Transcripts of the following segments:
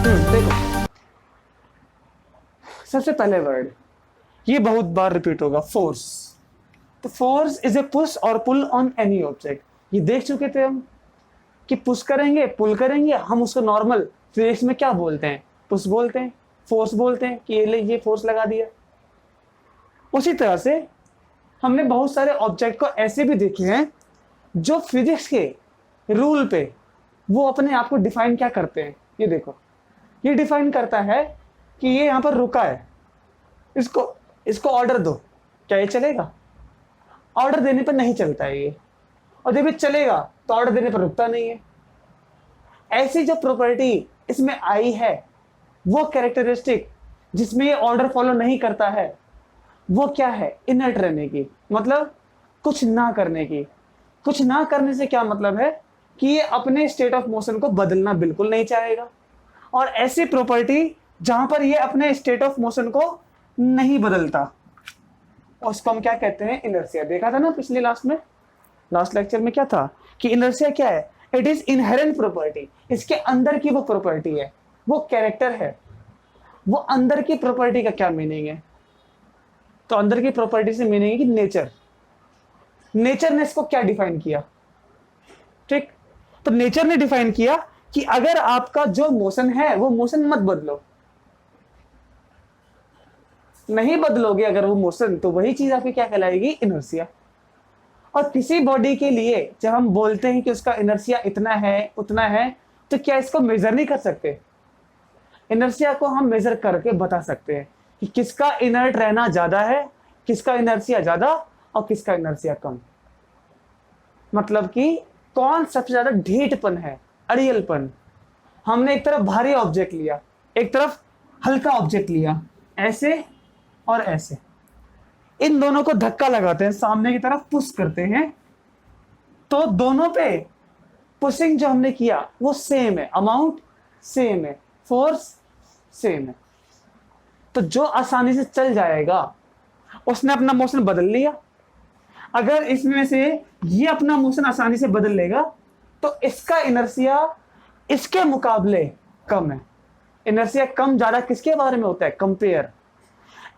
देखो सबसे पहले वर्ड, ये बहुत बार रिपीट होगा, फोर्स। तो फोर्स इज ए पुश और पुल ऑन एनी ऑब्जेक्ट। ये देख चुके थे हम कि पुश करेंगे पुल करेंगे, हम उसको नॉर्मल फिजिक्स में क्या बोलते हैं, पुश बोलते हैं, फोर्स बोलते हैं कि ये फोर्स लगा दिया। उसी तरह से हमने बहुत सारे ऑब्जेक्ट को ऐसे भी देखे हैं जो फिजिक्स के रूल पे वो अपने आप को डिफाइन क्या करते हैं। ये देखो, ये डिफाइन करता है कि ये यहां पर रुका है, इसको इसको ऑर्डर दो, क्या ये चलेगा? ऑर्डर देने पर नहीं चलता है ये, और जब ये चलेगा तो ऑर्डर देने पर रुकता नहीं है। ऐसी जो प्रॉपर्टी इसमें आई है, वो कैरेक्टरिस्टिक जिसमें ये ऑर्डर फॉलो नहीं करता है, वो क्या है? इनर्ट रहने की, मतलब कुछ ना करने की। कुछ ना करने से क्या मतलब है कि ये अपने स्टेट ऑफ मोशन को बदलना बिल्कुल नहीं चाहेगा। और ऐसी प्रॉपर्टी जहां पर ये अपने स्टेट ऑफ मोशन को नहीं बदलता, उसको हम क्या कहते हैं? इनर्शिया। देखा था ना पिछले लास्ट लेक्चर में क्या था कि इनर्शिया क्या है? इट इज इनहेरेंट प्रॉपर्टी, इसके अंदर की वो प्रॉपर्टी है, वो कैरेक्टर है। वो अंदर की प्रॉपर्टी का क्या मीनिंग है? तो अंदर की प्रॉपर्टी से मीनिंग है कि नेचर ने इसको क्या डिफाइन किया? ठीक, तो नेचर ने डिफाइन किया कि अगर आपका जो मोशन है वो मोशन मत बदलो, नहीं बदलोगे अगर वो मोशन, तो वही चीज आपकी क्या कहलाएगी? इनर्शिया। और किसी बॉडी के लिए जब हम बोलते हैं कि उसका इनर्शिया इतना है उतना है, तो क्या इसको मेजर नहीं कर सकते? इनर्शिया को हम मेजर करके बता सकते हैं कि किसका इनर्ट रहना ज्यादा है, किसका इनर्शिया ज्यादा और किसका इनर्शिया कम। मतलब कि कौन सबसे ज्यादा ढीठपन है, अड़ियलपन। हमने एक तरफ भारी ऑब्जेक्ट लिया, एक तरफ हल्का ऑब्जेक्ट लिया, ऐसे और ऐसे, इन दोनों को धक्का लगाते हैं, सामने की तरफ पुश करते हैं, तो दोनों पे पुशिंग जो हमने किया वो सेम है, अमाउंट सेम है, फोर्स सेम है। तो जो आसानी से चल जाएगा उसने अपना मोशन बदल लिया। अगर इसमें से ये अपना मोशन आसानी से बदल लेगा तो इसका इनर्शिया इसके मुकाबले कम है। इनर्शिया कम ज्यादा किसके बारे में होता है? कंपेयर।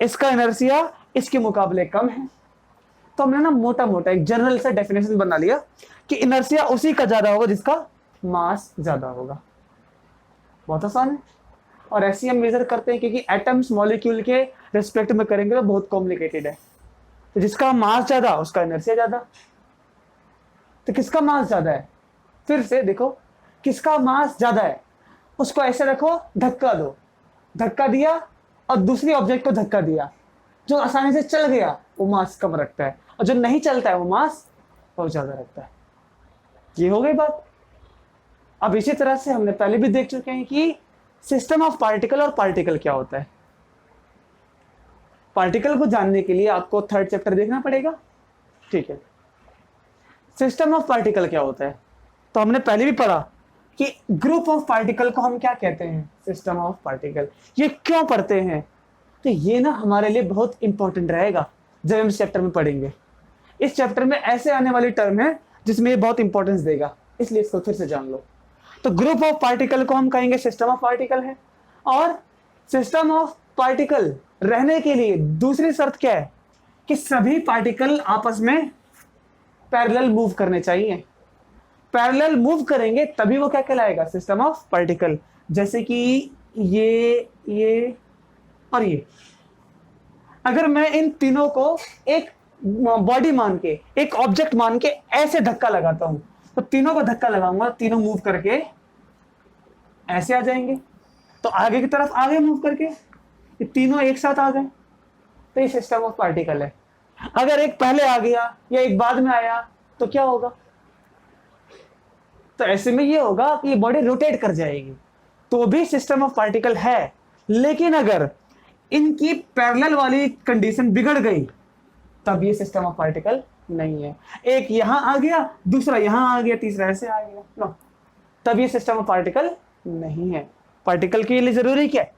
इसका इनर्शिया इसके मुकाबले कम है। तो हमने ना मोटा मोटा एक जनरल सा डेफिनेशन बना लिया कि इनर्शिया उसी का ज्यादा होगा जिसका मास ज्यादा होगा। बहुत आसान है। और ऐसे हम मेजर करते हैं क्योंकि एटम्स मॉलिक्यूल के रिस्पेक्ट में करेंगे तो बहुत कॉम्प्लिकेटेड है। तो जिसका मास ज्यादा उसका इनर्शिया ज्यादा। तो किसका मास ज्यादा है? फिर से देखो, किसका मास ज्यादा है उसको ऐसे रखो, धक्का दो, धक्का दिया और दूसरी ऑब्जेक्ट को धक्का दिया, जो आसानी से चल गया वो मास कम रखता है, और जो नहीं चलता है वो मास बहुत ज्यादा रखता है। ये हो गई बात। अब इसी तरह से हमने पहले भी देख चुके हैं कि सिस्टम ऑफ पार्टिकल और पार्टिकल क्या होता है। पार्टिकल को जानने के लिए आपको थर्ड चैप्टर देखना पड़ेगा। ठीक है, सिस्टम ऑफ पार्टिकल क्या होता है? तो हमने पहले भी पढ़ा कि ग्रुप ऑफ पार्टिकल को हम क्या कहते हैं? System of particle. ये क्यों पढ़ते हैं? तो ये ना हमारे लिए बहुत इंपॉर्टेंट रहेगा जब हम इस चैप्टर में पढ़ेंगे। इस चैप्टर में ऐसे आने वाली टर्म है जिसमें ये बहुत इंपॉर्टेंस देगा, इसलिए इसको फिर से जान लो। तो ग्रुप ऑफ पार्टिकल को हम कहेंगे सिस्टम ऑफ पार्टिकल है। और सिस्टम ऑफ पार्टिकल रहने के लिए दूसरी शर्त क्या है? कि सभी पार्टिकल आपस में पैरेलल मूव करने चाहिए। पैरेलल मूव करेंगे तभी वो क्या कहलाएगा? System of particle. जैसे कि ये और ये, अगर मैं इन तीनों को एक बॉडी मान के, एक ऑब्जेक्ट मान के ऐसे धक्का लगाता हूं, तो तीनों को धक्का लगाऊंगा, तीनों मूव करके ऐसे आ जाएंगे, तो आगे की तरफ आगे मूव करके ये तीनों एक साथ आ गए, तो ये सिस्टम ऑफ पार्टिकल है। अगर एक पहले आ गया या एक बाद में आया तो क्या होगा? तो ऐसे में ये होगा कि ये बॉडी रोटेट कर जाएगी, तो भी सिस्टम ऑफ पार्टिकल है। लेकिन अगर इनकी पैरेलल वाली कंडीशन बिगड़ गई तब ये सिस्टम ऑफ पार्टिकल नहीं है। एक यहां आ गया, दूसरा यहां आ गया, तीसरा ऐसे आ गया, नो, तब ये सिस्टम ऑफ पार्टिकल नहीं है। पार्टिकल के लिए जरूरी क्या है?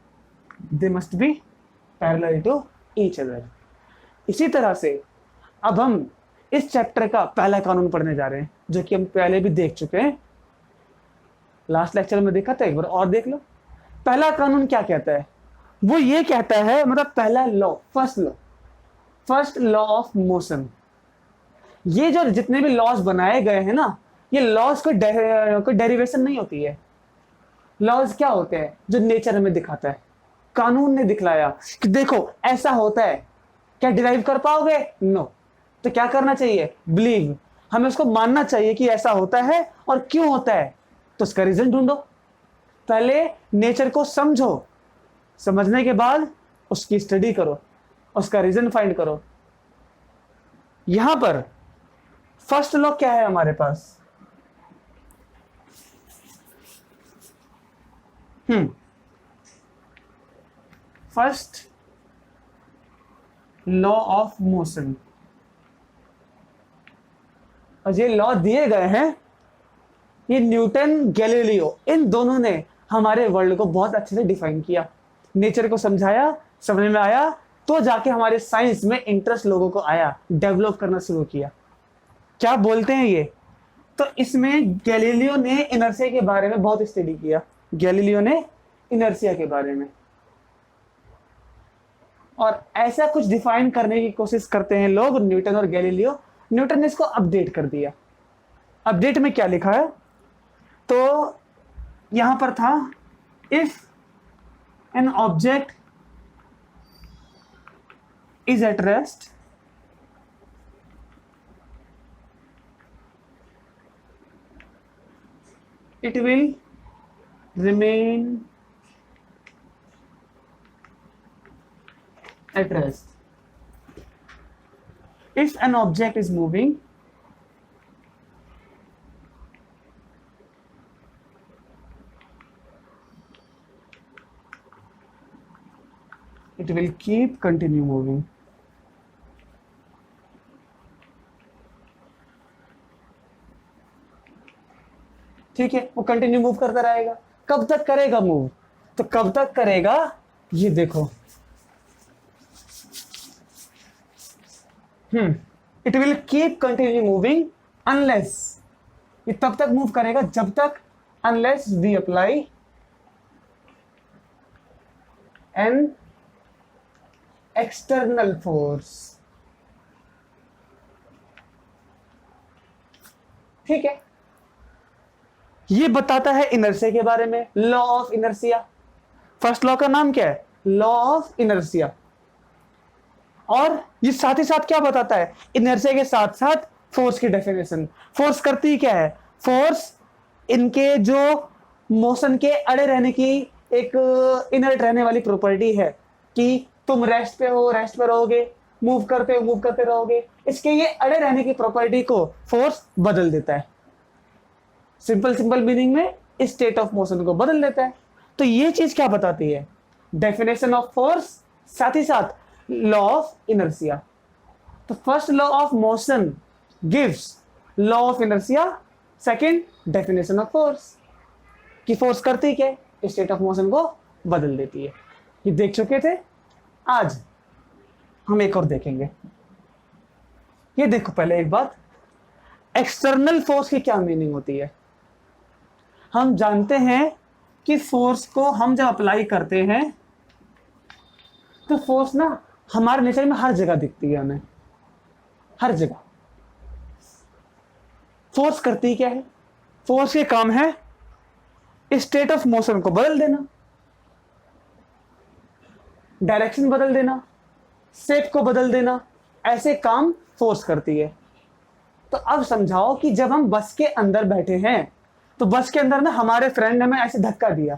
They must be parallel to each other. इसी तरह से अब हम इस चैप्टर का पहला कानून पढ़ने जा रहे हैं, जो कि हम पहले भी देख चुके हैं। लास्ट लेक्चर में देखा था, एक बार और देख लो। पहला कानून क्या कहता है? वो ये कहता है, मतलब पहला law, first law of motion. ये जो जितने भी लॉज बनाए गए हैं ना, ये लॉज कोई डेरिवेशन नहीं होती है। लॉज क्या होते हैं? जो नेचर हमें दिखाता है, कानून ने दिखलाया कि देखो ऐसा होता है। क्या डिराइव कर पाओगे? नो। तो क्या करना चाहिए? बिलीव। हमें उसको मानना चाहिए कि ऐसा होता है, और क्यों होता है तो उसका रीजन ढूंढो। पहले नेचर को समझो, समझने के बाद उसकी स्टडी करो, उसका रीजन फाइंड करो। यहां पर फर्स्ट लॉ क्या है हमारे पास? First law of motion. और ये लॉ दिए गए हैं, ये न्यूटन, गैलीलियो, इन दोनों ने हमारे वर्ल्ड को बहुत अच्छे से डिफाइन किया, नेचर को समझाया, समझ में आया, तो जाके हमारे साइंस में इंटरेस्ट लोगों को आया, डेवलप करना शुरू किया। क्या बोलते हैं ये? तो इसमें गैलीलियो ने इनर्शिया के बारे में बहुत स्टडी किया, गैलीलियो ने इनर्शिया के बारे में, और ऐसा कुछ डिफाइन करने की कोशिश करते हैं लोग, न्यूटन और गैलीलियो। न्यूटन ने इसको अपडेट कर दिया। अपडेट में क्या लिखा है? तो यहां पर था, if an object is at rest, it will remain at rest. If an object is moving, it will continue moving. ठीक है, वो कंटिन्यू मूव करता रहेगा। कब तक करेगा मूव? तो कब तक करेगा, ये देखो, it will keep continue moving unless, ये तब तक मूव करेगा जब तक, unless we apply an external force. ठीक है, ये बताता है इनर्शिया के बारे में, law of inertia. First law का नाम क्या है? Law of inertia. और ये साथ ही साथ क्या बताता है? इनर्शिया के साथ साथ फोर्स की डेफिनेशन। फोर्स करती क्या है? फोर्स इनके जो मोशन के अड़े रहने की एक इनर्ट रहने वाली प्रॉपर्टी है, कि तुम रेस्ट पे हो, रेस्ट पे रहोगे, मूव करते हो, मूव करते रहोगे। इसके ये अड़े रहने की प्रॉपर्टी को फोर्स बदल देता है। सिंपल मीनिंग में इस स्टेट ऑफ मोशन को बदल देता है। तो ये चीज क्या बताती है? डेफिनेशन ऑफ फोर्स, साथ ही साथ लॉ ऑफ इनर्शिया। तो first law of motion gives law of inertia, second definition of force, कि फोर्स करती क्या? स्टेट ऑफ मोशन को बदल देती है। ये देख चुके थे, आज हम एक और देखेंगे। ये देखो, पहले एक बात, एक्सटर्नल फोर्स की क्या मीनिंग होती है? हम जानते हैं कि फोर्स को हम जब अप्लाई करते हैं तो फोर्स ना हमारे नेचर में हर जगह दिखती है, हमें हर जगह। फोर्स करती क्या है? फोर्स के काम है स्टेट ऑफ मोशन को बदल देना, डायरेक्शन बदल देना, शेप को बदल देना, ऐसे काम फोर्स करती है। तो अब समझाओ कि जब हम बस के अंदर बैठे हैं, तो बस के अंदर ना हमारे फ्रेंड ने हमें ऐसे धक्का दिया,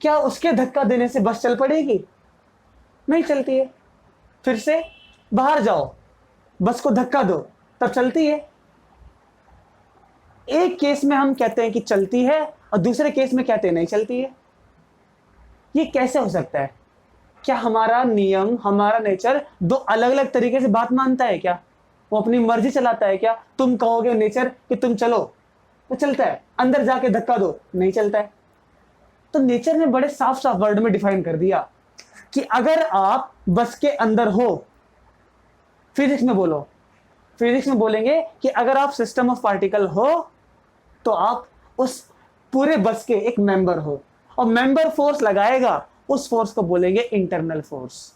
क्या उसके धक्का देने से बस चल पड़ेगी? नहीं चलती है। फिर से बाहर जाओ, बस को धक्का दो, तब चलती है। एक केस में हम कहते हैं कि चलती है, और दूसरे केस में कहते हैं नहीं चलती है। ये कैसे हो सकता है? क्या हमारा नियम, हमारा नेचर दो अलग अलग तरीके से बात मानता है क्या? वो अपनी मर्जी चलाता है क्या? तुम कहोगे नेचर कि तुम चलो तो चलता है, अंदर जाके धक्का दो नहीं चलता है। तो नेचर ने बड़े साफ साफ वर्ड में डिफाइन कर दिया कि अगर आप बस के अंदर हो, फिजिक्स में बोलो, फिजिक्स में बोलेंगे कि अगर आप सिस्टम ऑफ पार्टिकल हो तो आप उस पूरे बस के एक मेंबर हो, और मेंबर फोर्स लगाएगा, उस फोर्स को बोलेंगे इंटरनल फोर्स।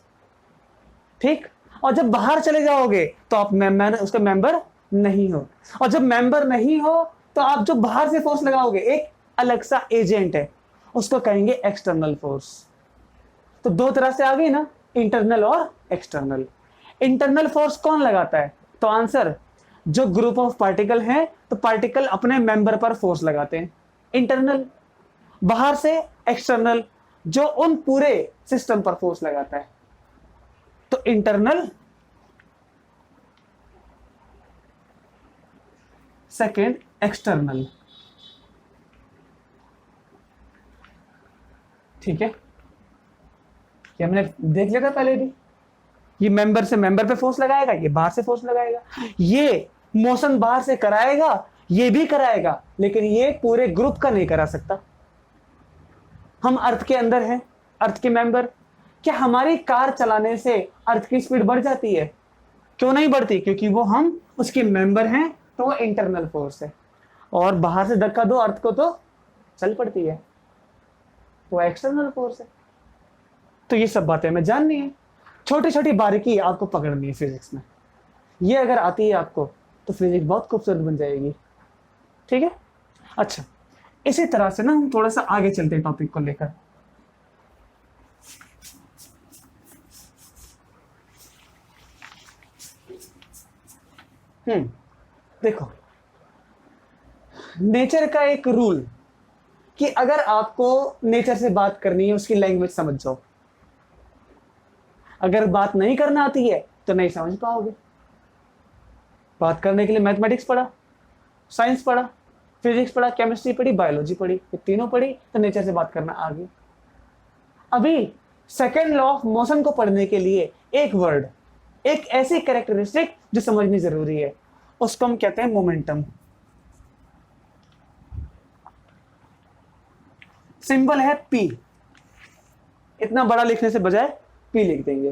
ठीक। और जब बाहर चले जाओगे तो आप उसके मेंबर नहीं हो, और जब मेंबर नहीं हो तो आप जो बाहर से फोर्स लगाओगे एक अलग सा एजेंट है, उसको कहेंगे एक्सटर्नल फोर्स। तो दो तरह से आ गई ना, इंटरनल और एक्सटर्नल। इंटरनल फोर्स कौन लगाता है? तो आंसर, जो ग्रुप ऑफ पार्टिकल हैं तो पार्टिकल अपने मेंबर पर फोर्स लगाते हैं, इंटरनल। बाहर से एक्सटर्नल, जो उन पूरे सिस्टम पर फोर्स लगाता है। तो इंटरनल, सेकेंड एक्सटर्नल। ठीक है, ये हमने देख लिया था पहले भी। ये मेंबर से मेंबर पे फोर्स लगाएगा, ये बाहर से फोर्स लगाएगा, ये मोशन बाहर से कराएगा, ये भी कराएगा, लेकिन ये पूरे ग्रुप का नहीं करा सकता। हम अर्थ के अंदर हैं, अर्थ के मेंबर। क्या हमारी कार चलाने से अर्थ की स्पीड बढ़ जाती है? क्यों नहीं बढ़ती? क्योंकि वो हम उसके मेंबर हैं, तो वो इंटरनल फोर्स है। और बाहर से धक्का दो अर्थ को तो चल पड़ती है, वो एक्सटर्नल फोर्स है। तो ये सब बातें हमें जाननी है, छोटी छोटी बारीकी आपको पकड़नी है फिजिक्स में। ये अगर आती है आपको तो फिजिक्स बहुत खूबसूरत बन जाएगी। ठीक है। अच्छा, इसी तरह से ना हम थोड़ा सा आगे चलते हैं टॉपिक को लेकर। देखो, नेचर का एक रूल कि अगर आपको नेचर से बात करनी है, उसकी लैंग्वेज समझ जाओ। अगर बात नहीं करना आती है तो नहीं समझ पाओगे। बात करने के लिए मैथमेटिक्स पढ़ा, साइंस पढ़ा, फिजिक्स पढ़ा, केमिस्ट्री पढ़ी, बायोलॉजी पढ़ी, ये तीनों पढ़ी तो नेचर से बात करना आ गई। अभी सेकेंड लॉ ऑफ मोशन को पढ़ने के लिए एक वर्ड, एक ऐसी कैरेक्टरिस्टिक जो समझनी जरूरी है, उसको हम कहते हैं मोमेंटम। सिंबल है पी, इतना बड़ा लिखने से बजाय पी लिख देंगे।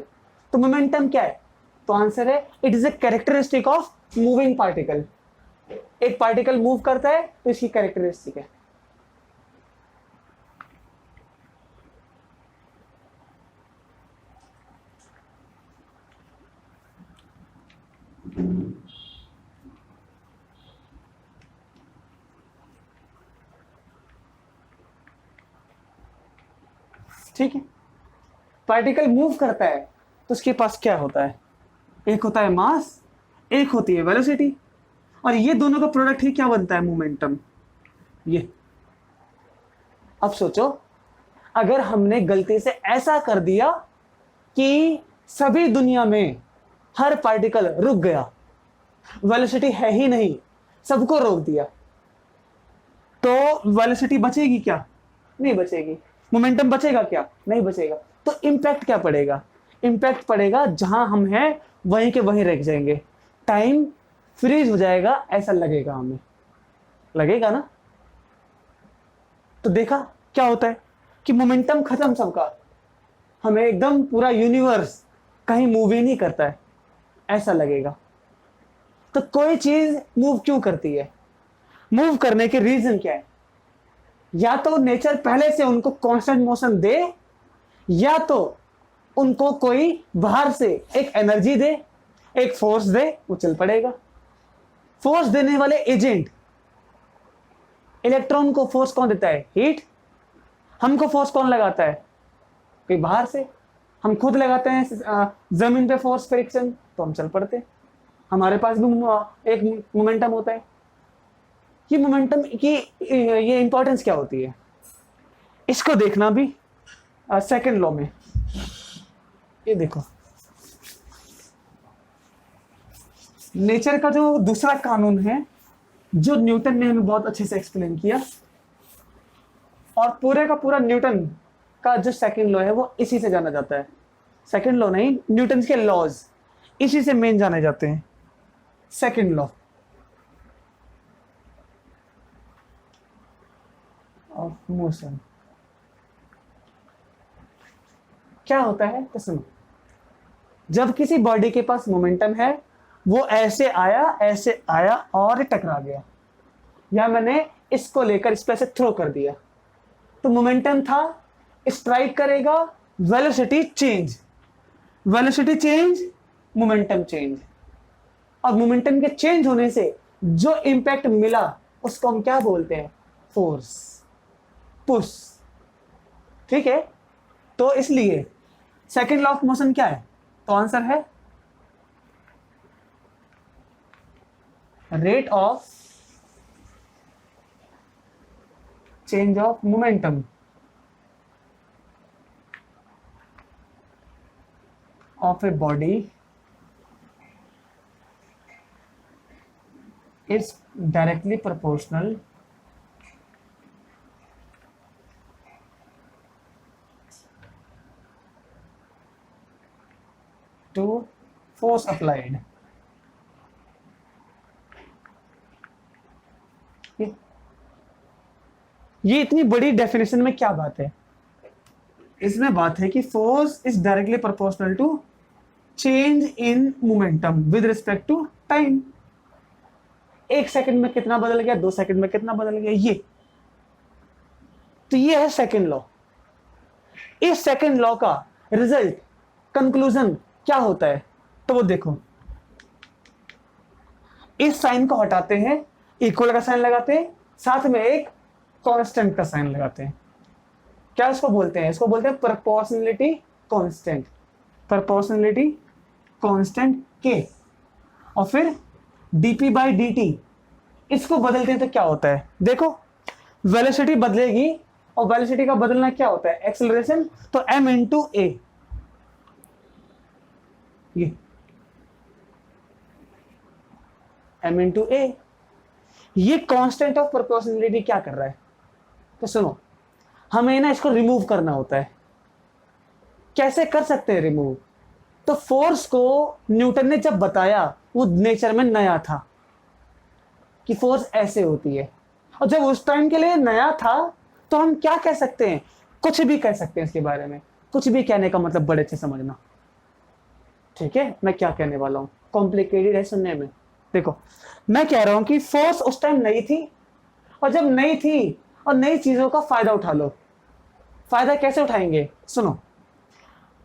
तो मोमेंटम क्या है? तो आंसर है, it is a characteristic of moving particle. एक पार्टिकल मूव करता है तो इसकी कैरेक्टरिस्टिक है। ठीक है, पार्टिकल मूव करता है तो उसके पास क्या होता है? एक होता है मास, एक होती है वेलोसिटी, और ये दोनों का प्रोडक्ट ही क्या बनता है? मोमेंटम। ये अब सोचो, अगर हमने गलती से ऐसा कर दिया कि सभी दुनिया में हर पार्टिकल रुक गया, वेलोसिटी है ही नहीं, सबको रोक दिया, तो वेलोसिटी बचेगी क्या? नहीं बचेगी। मोमेंटम बचेगा क्या? नहीं बचेगा। तो इंपैक्ट क्या पड़ेगा? इंपैक्ट पड़ेगा जहां हम हैं वहीं के वहीं रह जाएंगे, टाइम फ्रीज हो जाएगा, ऐसा लगेगा हमें, लगेगा ना? तो देखा क्या होता है कि मोमेंटम खत्म सबका, हमें एकदम पूरा यूनिवर्स कहीं मूव ही नहीं करता है, ऐसा लगेगा। तो कोई चीज मूव क्यों करती है? मूव करने के रीजन क्या है? या तो नेचर पहले से उनको कांस्टेंट मोशन दे, या तो उनको कोई बाहर से एक एनर्जी दे, एक फोर्स दे, वो चल पड़ेगा। फोर्स देने वाले एजेंट, इलेक्ट्रॉन को फोर्स कौन देता है? हीट। हमको फोर्स कौन लगाता है? कोई बाहर से। हम खुद लगाते हैं जमीन पे फोर्स, फ्रिक्शन, तो हम चल पड़ते हैं। हमारे पास भी एक मोमेंटम होता है। ये मोमेंटम की ये इंपॉर्टेंस क्या होती है, इसको देखना भी सेकंड लॉ में। ये देखो, नेचर का जो दूसरा कानून है, जो न्यूटन ने हमें बहुत अच्छे से एक्सप्लेन किया, और पूरे का पूरा न्यूटन का जो सेकंड लॉ है वो इसी से जाना जाता है। सेकंड लॉ नहीं, न्यूटन के लॉज इसी से मेन जाने जाते हैं। सेकंड लॉ ऑफ मोशन क्या होता है? तो सुनो, जब किसी बॉडी के पास मोमेंटम है, वो ऐसे आया और टकरा गया, या मैंने इसको लेकर इस पे से थ्रो कर दिया, तो मोमेंटम था, स्ट्राइक करेगा, velocity change, velocity change, momentum change, और मोमेंटम के चेंज होने से जो इंपैक्ट मिला उसको हम क्या बोलते हैं? Force, push. ठीक है, तो इसलिए सेकंड लॉ ऑफ मोशन क्या है? तो आंसर है rate of change of momentum of a body is directly proportional to force applied. ये इतनी बड़ी डेफिनेशन में क्या बात है? इसमें बात है कि force is directly proportional to change in momentum with respect to time. 1 second में कितना बदल गया, 2 सेकंड में कितना बदल गया, ये तो ये है सेकंड लॉ। इस सेकंड लॉ का रिजल्ट, कंक्लूजन क्या होता है? तो वो देखो, इस साइन को हटाते हैं, इक्वल का साइन लगाते हैं, साथ में एक कांस्टेंट का साइन लगाते हैं। क्या इसको बोलते हैं? इसको बोलते हैं प्रोपोर्शनलिटी कांस्टेंट, प्रोपोर्शनलिटी कांस्टेंट के। और फिर dp बाई dt, इसको बदलते हैं तो क्या होता है? देखो, वेलोसिटी बदलेगी, और वेलोसिटी का बदलना क्या होता है? एक्सेलरेशन। तो m इंटू ए, ये m इंटू ए, ये कांस्टेंट ऑफ प्रोपोर्शनलिटी क्या कर रहा है? तो सुनो, हमें ना इसको रिमूव करना होता है। कैसे कर सकते हैं रिमूव? तो फोर्स को न्यूटन ने जब बताया, वो नेचर में नया था कि फोर्स ऐसे होती है, और जब उस टाइम के लिए नया था तो हम क्या कह सकते हैं? कुछ भी कह सकते हैं इसके बारे में। कुछ भी कहने का मतलब बड़े अच्छे समझना, ठीक है? मैं क्या कहने वाला हूं, कॉम्प्लिकेटेड है सुनने में। देखो, मैं कह रहा हूं कि फोर्स उस टाइम नई थी, और जब नई थी और नई चीजों का फायदा उठा लो। फायदा कैसे उठाएंगे? सुनो,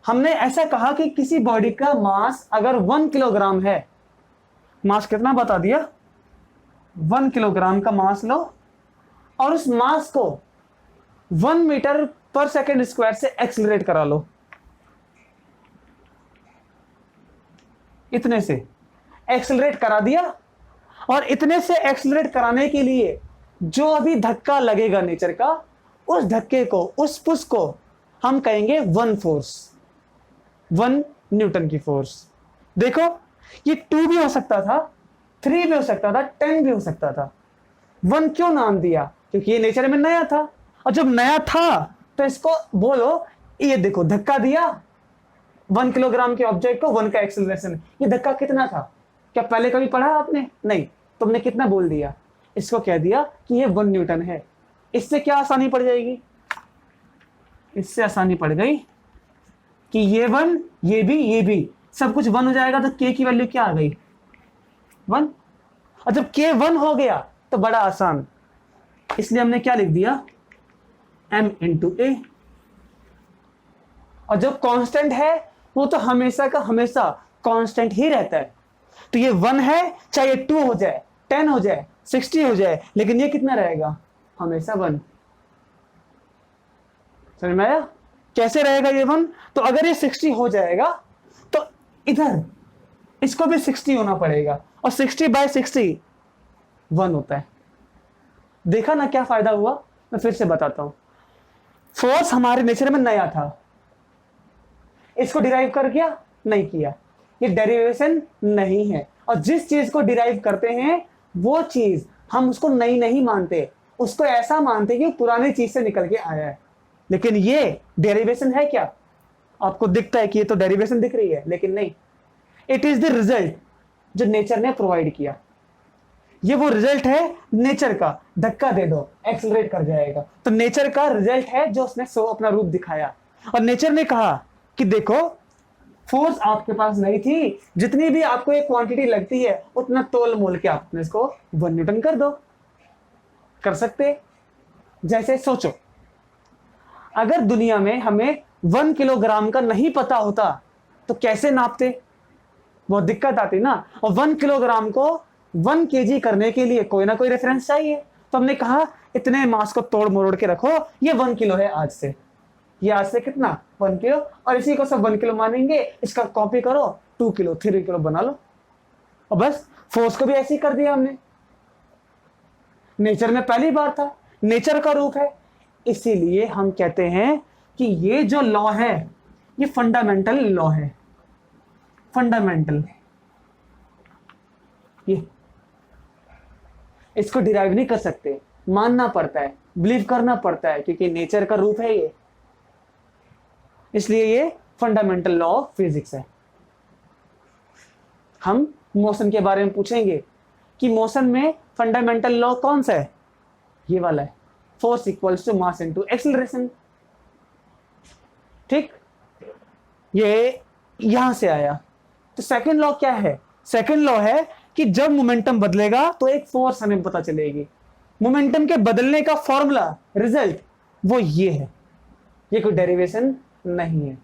हमने ऐसा कहा कि किसी बॉडी का मास अगर 1 किलोग्राम है, मास कितना बता दिया? 1 किलोग्राम का मास लो, और उस मास को 1 मीटर पर सेकेंड स्क्वायर से एक्सीलरेट करा लो। इतने से एक्सीलरेट करा दिया, और इतने से एक्सीलरेट कराने के लिए जो अभी धक्का लगेगा नेचर का, उस धक्के को, उस पुश को हम कहेंगे 1 फोर्स, 1 न्यूटन की फोर्स। देखो, ये 2 भी हो सकता था, 3 भी हो सकता था, 10 भी हो सकता था। 1 क्यों नाम दिया? क्योंकि ये नेचर में नया था, और जब नया था तो इसको बोलो, ये देखो धक्का दिया 1 किलोग्राम के ऑब्जेक्ट को, 1 का एक्सेलरेशन। ये धक्का कितना था? क्या पहले कभी पढ़ा आपने? नहीं। तुमने कितना बोल दिया? इसको कह दिया कि ये 1 न्यूटन है। इससे क्या आसानी पड़ जाएगी? इससे आसानी पड़ गई कि ये 1, ये भी सब कुछ 1 हो जाएगा, तो k की वैल्यू क्या आ गई? 1। और जब k 1 हो गया तो बड़ा आसान, इसलिए हमने क्या लिख दिया? m इंटू ए। और जब कांस्टेंट है, वो तो हमेशा का हमेशा कांस्टेंट ही रहता है। तो ये 1 है, चाहे 2 हो जाए, 10 हो जाए, 60 हो जाए, लेकिन ये कितना रहेगा? हमेशा 1। समझ में आया? कैसे रहेगा ये 1? तो अगर ये 60 हो जाएगा तो इधर इसको भी 60 होना पड़ेगा, और 60 बाय 60 1 होता है। देखा ना क्या फायदा हुआ? मैं फिर से बताता हूं। फोर्स हमारे नेचर में नया था, इसको डिराइव कर किया? नहीं किया। ये डेरिवेशन नहीं है, और जिस चीज को डिराइव करते हैं वो चीज हम उसको नई नहीं मानते, उसको ऐसा मानते कि पुरानी चीज से निकल के आया है। लेकिन ये डेरिवेशन है क्या? आपको दिखता है कि ये तो डेरिवेशन दिख रही है, लेकिन नहीं, इट इज द रिजल्ट जो नेचर ने प्रोवाइड किया। ये वो रिजल्ट है नेचर का। धक्का दे दो, एक्सेलरेट कर जाएगा। तो नेचर का रिजल्ट है जो उसने सो अपना रूप दिखाया, और नेचर ने कहा कि देखो, फोर्स आपके पास नहीं थी, जितनी भी आपको एक क्वांटिटी लगती है उतना तोल मोल के आपने इसको 1 न्यूटन कर दो। कर सकते? जैसे सोचो, अगर दुनिया में हमें 1 किलोग्राम का नहीं पता होता तो कैसे नापते, बहुत दिक्कत आती ना। और 1 किलोग्राम को 1 केजी करने के लिए कोई ना कोई रेफरेंस चाहिए, तो हमने कहा इतने मास को तोड़ मरोड़ के रखो, ये 1 किलो है आज से, ये आज से कितना 1 किलो, और इसी को सब 1 किलो मानेंगे, इसका कॉपी करो 2 किलो 3 किलो बना लो। और बस फोर्स को भी ऐसे ही कर दिया हमने। नेचर में पहली बार था, नेचर का रूप है, इसीलिए हम कहते हैं कि ये जो लॉ है ये फंडामेंटल लॉ है। फंडामेंटल, ये इसको डिराइव नहीं कर सकते, मानना पड़ता है, बिलीव करना पड़ता है, क्योंकि नेचर का रूप है ये, इसलिए ये फंडामेंटल लॉ ऑफ फिजिक्स है। हम मोशन के बारे में पूछेंगे कि मोशन में फंडामेंटल लॉ कौन सा है, ये वाला है, force equals to mass into acceleration. ठीक, ये यहां से आया। तो सेकंड लॉ क्या है? सेकंड लॉ है कि जब मोमेंटम बदलेगा तो एक फोर्स हमें पता चलेगी। मोमेंटम के बदलने का फॉर्मूला, रिजल्ट, वो ये है, ये कोई डेरिवेशन नहीं है।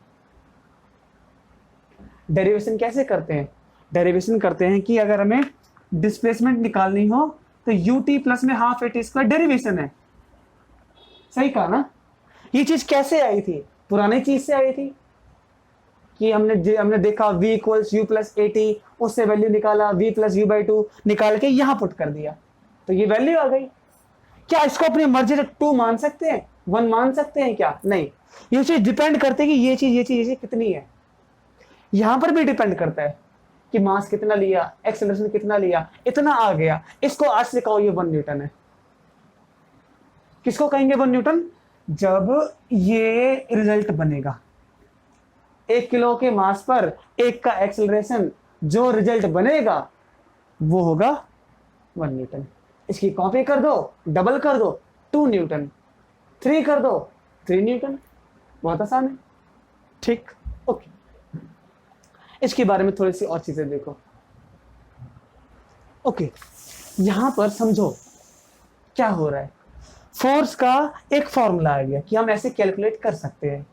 डेरिवेशन कैसे करते हैं? डेरिवेशन करते हैं कि अगर हमें डिस्प्लेसमेंट निकालनी हो तो ut प्लस में हाफ at स्क्वायर डेरिवेशन है। सही कहा ना? ये चीज कैसे आई थी? पुरानी चीज से आई थी कि हमने देखा v equals you plus A T, उससे वैल्यू निकाला, v plus you by two निकाल के यहां पुट कर दिया, तो ये वैल्यू आ गई। क्या इसको अपनी मर्जी से 2 मान सकते हैं, 1 मान सकते हैं क्या? नहीं, ये चीज डिपेंड करते है कि ये चीज कितनी है। यहां पर भी डिपेंड करता है कि मास कितना लिया, एक्सेलरेशन कितना लिया, इतना आ गया, इसको आज से कहो ये 1 न्यूटन है। किसको कहेंगे 1 न्यूटन? जब ये रिजल्ट बनेगा, 1 किलो के मास पर 1 का एक्सेलरेशन, जो रिजल्ट बनेगा वो होगा 1 न्यूटन। इसकी कॉपी कर दो, डबल कर दो 2 न्यूटन, 3 कर दो 3 न्यूटन, बहुत आसान है। ठीक, ओके। इसके बारे में थोड़ी सी और चीजें देखो। ओके, यहां पर समझो क्या हो रहा है। फोर्स का एक फॉर्मूला आ गया कि हम ऐसे कैलकुलेट कर सकते हैं।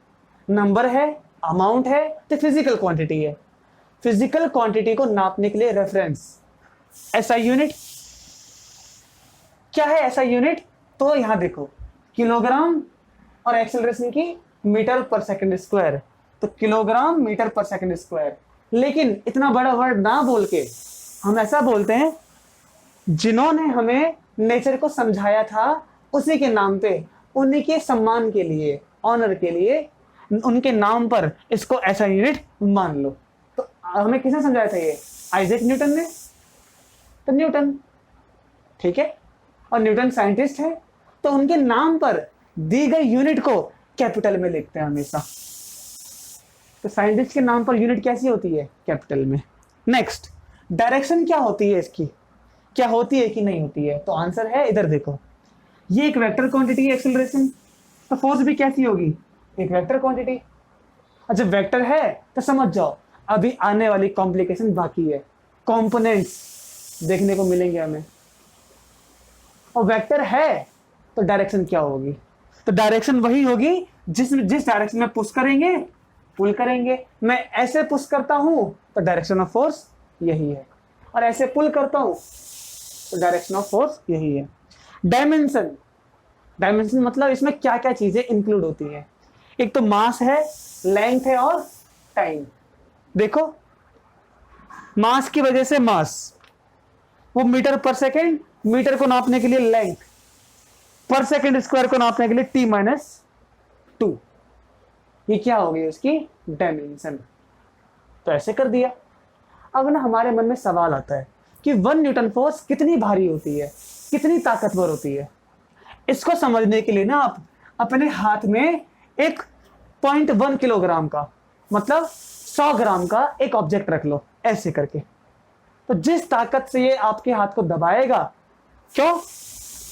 नंबर है, अमाउंट है, तो फिजिकल क्वांटिटी है। फिजिकल क्वांटिटी को नापने के लिए रेफरेंस ऐसा यूनिट क्या है? ऐसा यूनिट तो यहां देखो, किलोग्राम और एक्सेलरेशन की मीटर पर सेकंड स्क्वायर, तो किलोग्राम मीटर पर सेकंड स्क्वायर। लेकिन इतना बड़ा वर्ड ना बोल के हम ऐसा बोलते हैं, जिन्होंने हमें नेचर को समझाया था उसी के नाम पे, उन्हीं के सम्मान के लिए, ऑनर के लिए, उनके नाम पर इसको ऐसा यूनिट मान लो। तो हमें किसने समझाया था ये? आइजैक न्यूटन ने। तो न्यूटन, ठीक है, और न्यूटन साइंटिस्ट है, तो उनके नाम पर दी गई यूनिट को कैपिटल में लिखते हैं हमेशा। तो साइंटिस्ट के नाम पर यूनिट कैसी होती है? कैपिटल में। नेक्स्ट, डायरेक्शन क्या होती है इसकी? क्या होती है कि नहीं होती है? तो आंसर है, इधर देखो, ये एक वेक्टर क्वांटिटी है एक्सेलरेशन, तो फोर्स भी कैसी होगी? एक वेक्टर क्वांटिटी। और जब वेक्टर है तो समझ जाओ अभी आने वाली कॉम्प्लिकेशन बाकी है, कंपोनेंट्स देखने को मिलेंगे हमें। और वेक्टर है तो डायरेक्शन क्या होगी? तो डायरेक्शन वही होगी जिस डायरेक्शन में पुश करेंगे, पुल करेंगे। मैं ऐसे पुश करता हूं तो डायरेक्शन ऑफ फोर्स यही है, और ऐसे पुल करता हूं तो डायरेक्शन ऑफ फोर्स यही है। डायमेंशन, डायमेंशन मतलब इसमें क्या क्या चीजें इंक्लूड होती हैं? एक तो मास है, लेंथ है और टाइम। देखो, मास की वजह से मास, वो मीटर पर सेकेंड, मीटर को नापने के लिए लेंथ, पर सेकेंड स्क्वायर को नापने के लिए t-2, ये क्या हो गई उसकी डायमेंशन। तो ऐसे कर दिया। अब ना हमारे मन में सवाल आता है कि 1 न्यूटन फोर्स कितनी भारी होती है, कितनी ताकतवर होती है। इसको समझने के लिए ना आप अपने हाथ में एक 0.1 किलोग्राम का, मतलब 100 ग्राम का एक ऑब्जेक्ट रख लो ऐसे करके। तो जिस ताकत से ये आपके हाथ को दबाएगा, क्यों?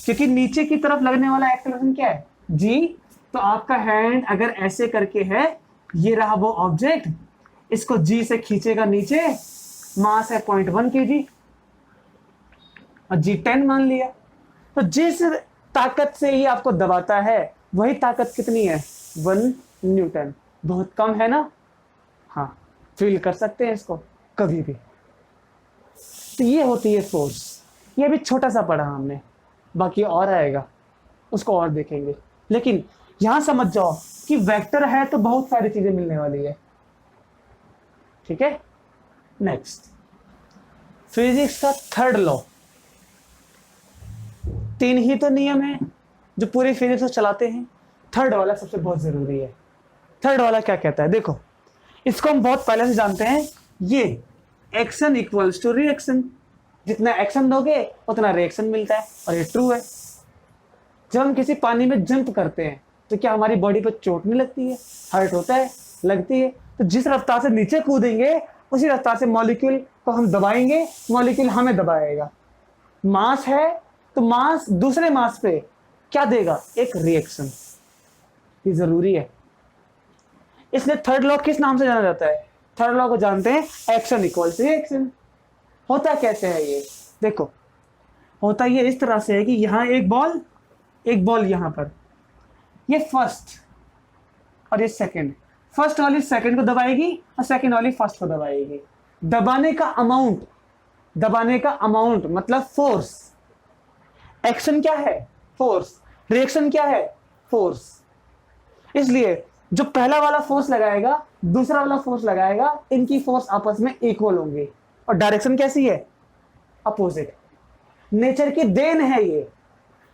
क्योंकि नीचे की तरफ लगने वाला एक्सेलरेशन क्या है? जी। तो आपका हैंड अगर ऐसे करके है, ये रहा वो ऑब्जेक्ट, इसको जी से खींचेगा नीचे, मास है 0.1 kg और जी 10 मान लिया। तो जिस ताकत से ये आपको दबाता है, वही ताकत कितनी है? 1 न्यूटन। बहुत कम है ना? हाँ, फील कर सकते हैं इसको कभी भी। तो ये होती है फोर्स। ये भी छोटा सा पढ़ा हमने, बाकी और आएगा, उसको और देखेंगे। लेकिन यहां समझ जाओ कि वेक्टर है तो बहुत सारी चीजें मिलने वाली है। ठीक है, नेक्स्ट फिजिक्स का थर्ड लॉ। 3 ही तो नियम है जो पूरी फिजिक्स को चलाते हैं। थर्ड वाला सबसे बहुत जरूरी है। थर्ड वाला क्या कहता है? देखो, इसको हम बहुत पहले से जानते हैं। ये एक्शन इक्वल्स टू रिएक्शन। जितना एक्शन दोगे उतना रिएक्शन मिलता है, और ये ट्रू है। जब हम किसी पानी में जंप करते हैं तो क्या हमारी बॉडी पर चोट नहीं लगती है? हर्ट होता है? लगती है। तो जिस रफ्तार से नीचे कूदेंगे उसी रफ्तार से मॉलिक्यूल को हम दबाएंगे, मॉलिक्यूल हमें दबाएगा। मास है तो मास दूसरे मास पे क्या देगा? एक रिएक्शन। ये जरूरी है। इसलिए थर्ड लॉ किस नाम से जाना जाता है? थर्ड लॉ को जानते हैं एक्शन इक्वल्स रिएक्शन। होता कैसे है ये? देखो, होता ये इस तरह से है कि यहां एक बॉल यहां पर, ये फर्स्ट और ये सेकंड। फर्स्ट वाली सेकंड को दबाएगी और सेकंड वाली फर्स्ट को दबाएगी। दबाने का अमाउंट मतलब फोर्स। एक्शन क्या है? फोर्स। रिएक्शन क्या है? फोर्स। इसलिए जो पहला वाला फोर्स लगाएगा, दूसरा वाला फोर्स लगाएगा, इनकी फोर्स आपस में इक्वल होंगे। और डायरेक्शन कैसी है? अपोजिट। नेचर की देन है ये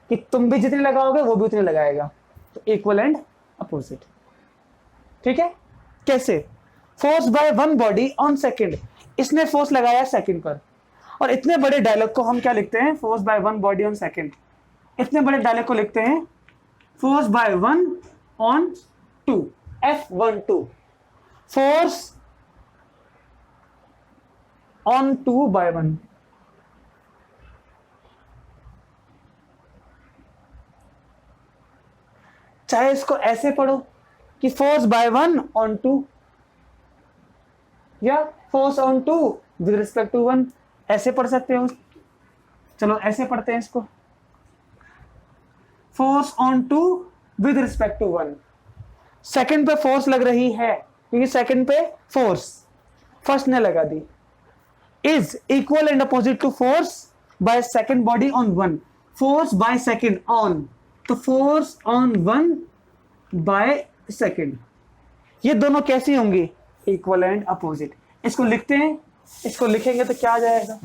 कि तुम भी जितने लगाओगे वो भी उतने लगाएगा। तो इक्वल एंड अपोजिट। ठीक है? कैसे? Force by one body on second. इसने फोर्स लगाया सेकंड पर, और इतने बड़े डायलॉग को हम क्या लिखते हैं? Force by one body on second. इतने बड़े डायलॉग को लिखते हैं force by one on two, F12। Force on two by one. चाहे इसको ऐसे पढ़ो कि force by one on two, या force on two with respect to one, ऐसे पढ़ सकते हो। चलो ऐसे पढ़ते हैं इसको, force on two with respect to one. Second पे फोर्स लग रही है क्योंकि सेकंड पे फोर्स फर्स्ट ने लगा दी, is equal and opposite to force by second body on one. Force by second on, तो force on one by second, ये दोनों कैसी होंगी? Equal and opposite. इसको लिखते हैं, इसको लिखेंगे तो क्या आ जाएगा?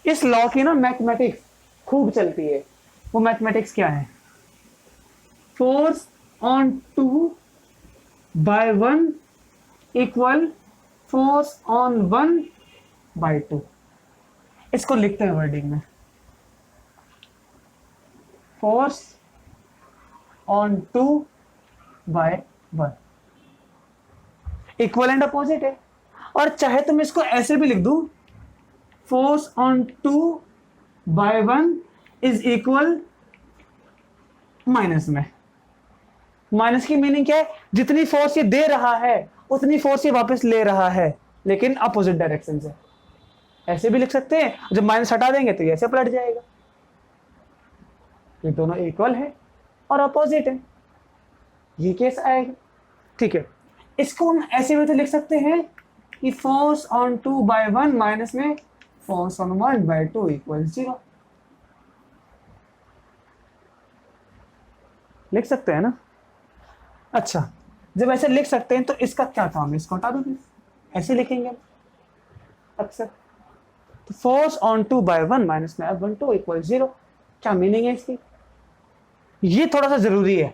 इस लॉ की ना मैथमेटिक्स खूब चलती है। वो मैथमेटिक्स क्या है? Force on two by one equal force on one by two. इसको लिखते हैं वर्डिंग में, force on two by one equal and opposite है। और चाहे तुम इसको ऐसे भी लिख दो, force on two by one is equal minus में। माइनस की मीनिंग क्या है? जितनी फोर्स ये दे रहा है उतनी फोर्स ये वापस ले रहा है, लेकिन अपोजिट डायरेक्शन से। ऐसे भी लिख सकते हैं, जब माइनस हटा देंगे तो ये ऐसे पलट जाएगा। ये दोनों इक्वल है और अपोजिट है, ये केस आएगा। ठीक है, इसको हम ऐसे भी तो लिख सकते हैं कि force on two by one minus में force on one by two equal 0। लिख सकते हैं ना? अच्छा, जब ऐसे लिख सकते हैं तो इसका क्या काम है? इसको हटा दो, ऐसे लिखेंगे हम अक्सर। तो force on two by one minus में F12 इक्वल 0। क्या मीनिंग है इसकी? ये थोड़ा सा जरूरी है।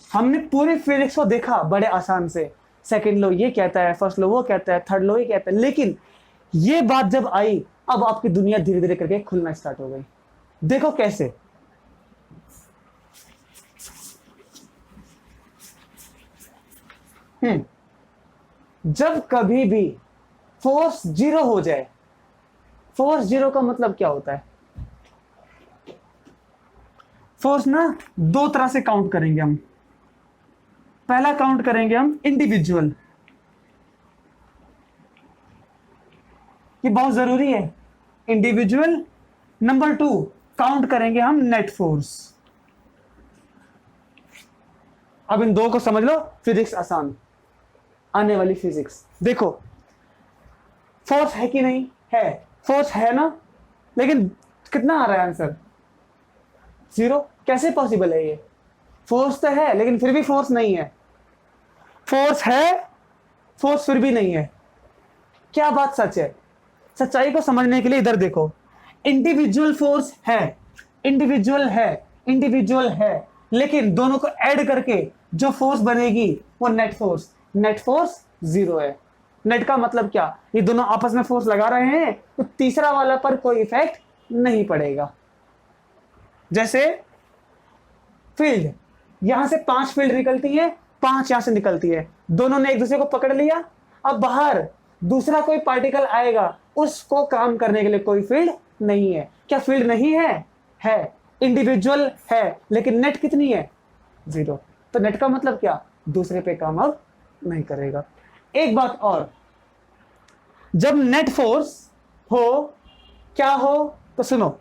हमने पूरी फिजिक्स को देखा बड़े आसान से, सेकंड लॉ ये कहता है, फर्स्ट लॉ वो कहता है, थर्ड लॉ ये कहता है, लेकिन ये बात जब आई, अब आपकी दुनिया धीरे धीरे करके खुलना स्टार्ट हो गई। देखो कैसे। जब कभी भी फोर्स 0 हो जाए, फोर्स 0 का मतलब क्या होता है? फोर्स ना दो तरह से काउंट करेंगे हम। पहला काउंट करेंगे हम इंडिविजुअल, ये बहुत जरूरी है। इंडिविजुअल। नंबर 2 काउंट करेंगे हम नेट फोर्स। अब इन दो को समझ लो, फिजिक्स आसान, आने वाली फिजिक्स। देखो फोर्स है कि नहीं है, फोर्स है ना, लेकिन कितना आ रहा है आंसर, 0। कैसे पॉसिबल है ये, फोर्स तो है लेकिन फिर भी फोर्स नहीं है, फोर्स है फोर्स फिर भी नहीं है। क्या बात सच है? सच्चाई को समझने के लिए इधर देखो, इंडिविजुअल फोर्स है, इंडिविजुअल है, इंडिविजुअल है, लेकिन दोनों को ऐड करके जो फोर्स बनेगी वो नेट फोर्स, नेट फोर्स 0 है। नेट का मतलब क्या, ये दोनों आपस में फोर्स लगा रहे हैं तो तीसरा वाला पर कोई इफेक्ट नहीं पड़ेगा। जैसे फील्ड, यहां से 5 फील्ड निकलती है, 5 यहां से निकलती है, दोनों ने एक दूसरे को पकड़ लिया, अब बाहर दूसरा कोई पार्टिकल आएगा, उसको काम करने के लिए कोई फील्ड नहीं है। क्या फील्ड नहीं है? है, इंडिविजुअल है, लेकिन नेट कितनी है? 0। तो नेट का मतलब क्या, दूसरे पे काम अब नहीं करेगा। एक बात और, जब नेट फोर्स हो, क्या हो, तो सुनो,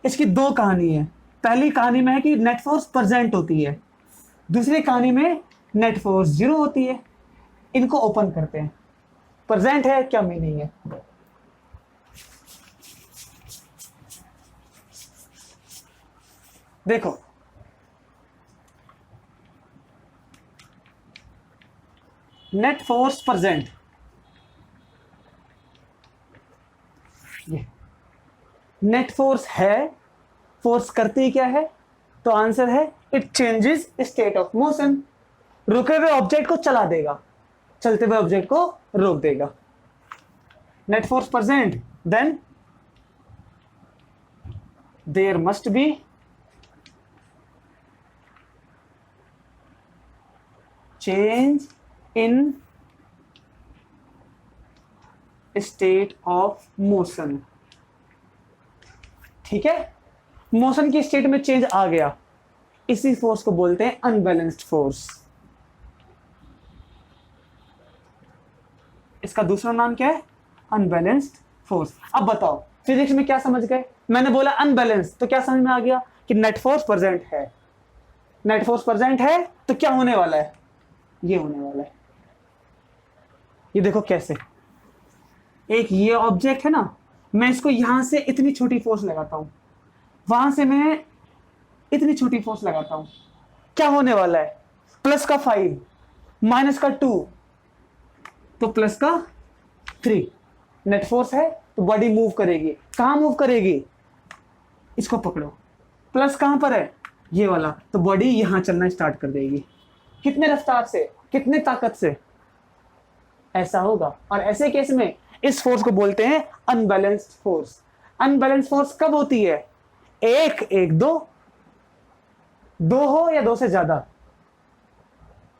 इसकी 2 कहानी है। पहली कहानी में है कि नेट फोर्स प्रेजेंट होती है, दूसरी कहानी में नेट फोर्स 0 होती है। इनको ओपन करते हैं, प्रेजेंट है क्या मीनिंग है। देखो नेट फोर्स प्रेजेंट, ये नेट फोर्स है, फोर्स करती क्या है, तो आंसर है it changes state of motion, रुके हुए ऑब्जेक्ट को चला देगा, चलते हुए ऑब्जेक्ट को रोक देगा। Net force present, then there must be change in state of motion. ठीक है, मोशन की स्टेट में चेंज आ गया, इसी फोर्स को बोलते हैं अनबैलेंस्ड फोर्स। इसका दूसरा नाम क्या है, अनबैलेंस्ड फोर्स। अब बताओ फिजिक्स में क्या समझ गए, मैंने बोला अनबैलेंस, तो क्या समझ में आ गया कि नेट फोर्स प्रेजेंट है, नेट फोर्स प्रेजेंट है तो क्या होने वाला है, ये होने वाला है। ये देखो कैसे, एक ये ऑब्जेक्ट है ना, मैं इसको यहां से इतनी छोटी फोर्स लगाता हूं, वहां से मैं इतनी छोटी फोर्स लगाता हूं, क्या होने वाला है, प्लस का 5 माइनस का 2 तो प्लस का 3। नेट फोर्स है तो बॉडी मूव करेगी, कहां मूव करेगी, इसको पकड़ो, प्लस कहां पर है, ये वाला, तो बॉडी यहां चलना स्टार्ट कर देगी। कितने रफ्तार से, कितने ताकत से, ऐसा होगा। और ऐसे केस में इस फोर्स को बोलते हैं अनबैलेंस्ड फोर्स। अनबैलेंस्ड फोर्स कब होती है, एक एक दो हो या 2 से ज्यादा।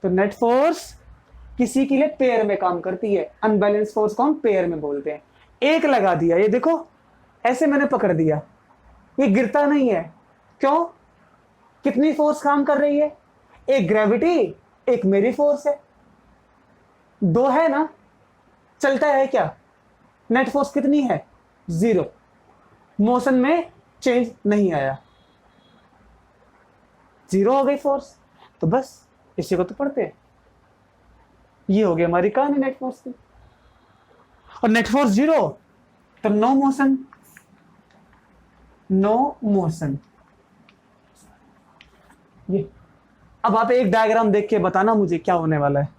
तो नेट फोर्स किसी के लिए पेयर में काम करती है, अनबैलेंस फोर्स को हम पेयर में बोलते हैं। एक लगा दिया, ये देखो ऐसे मैंने पकड़ दिया, ये गिरता नहीं है, क्यों, कितनी फोर्स काम कर रही है, एक ग्रेविटी एक मेरी फोर्स है, 2 है ना, चलता है क्या, नेट फोर्स कितनी है, 0, मोशन में चेंज नहीं आया, 0 हो गई फोर्स। तो बस इसी को तो पढ़ते हैं, ये हो गई हमारी कहानी नेट फोर्स की। और नेट फोर्स 0 तो नो मोशन, नो मोशन। ये अब आप एक डायग्राम देख के बताना मुझे क्या होने वाला है।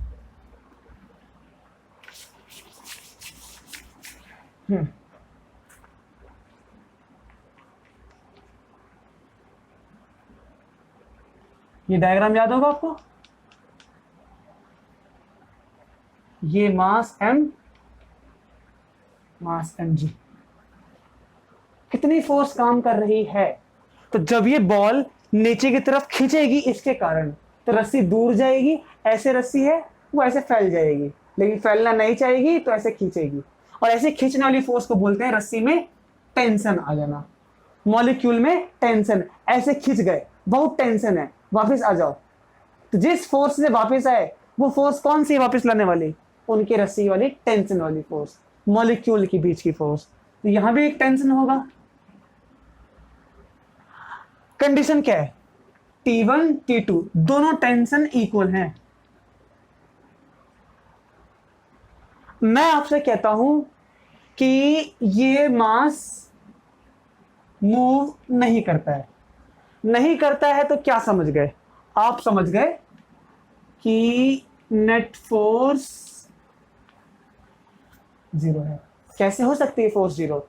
ये डायग्राम याद होगा आपको, ये मास एम जी, कितनी फोर्स काम कर रही है, तो जब ये बॉल नीचे की तरफ खींचेगी इसके कारण, तो रस्सी दूर जाएगी, ऐसे रस्सी है वो ऐसे फैल जाएगी, लेकिन फैलना नहीं चाहेगी तो ऐसे खींचेगी, और ऐसे खींचने वाली फोर्स को बोलते हैं रस्सी में टेंशन आ जाना, मॉलिक्यूल में टेंशन, ऐसे खींच गए बहुत टेंशन है, वापस आ जाओ। तो जिस फोर्स से वापस आए वो फोर्स कौन सी वापस लाने वाली, उनकी रस्सी वाली टेंशन वाली फोर्स, मॉलिक्यूल के बीच की फोर्स। तो यहां भी एक टेंशन होगा, कंडीशन क्या है, T1 T2 दोनों टेंशन इक्वल हैं। मैं आपसे कहता हूं कि ये मास मूव नहीं करता है, नहीं करता है, तो क्या समझ गए आप? समझ गए कि नेट फोर्स जीरो है। कैसे हो सकती है फोर्स जीरो?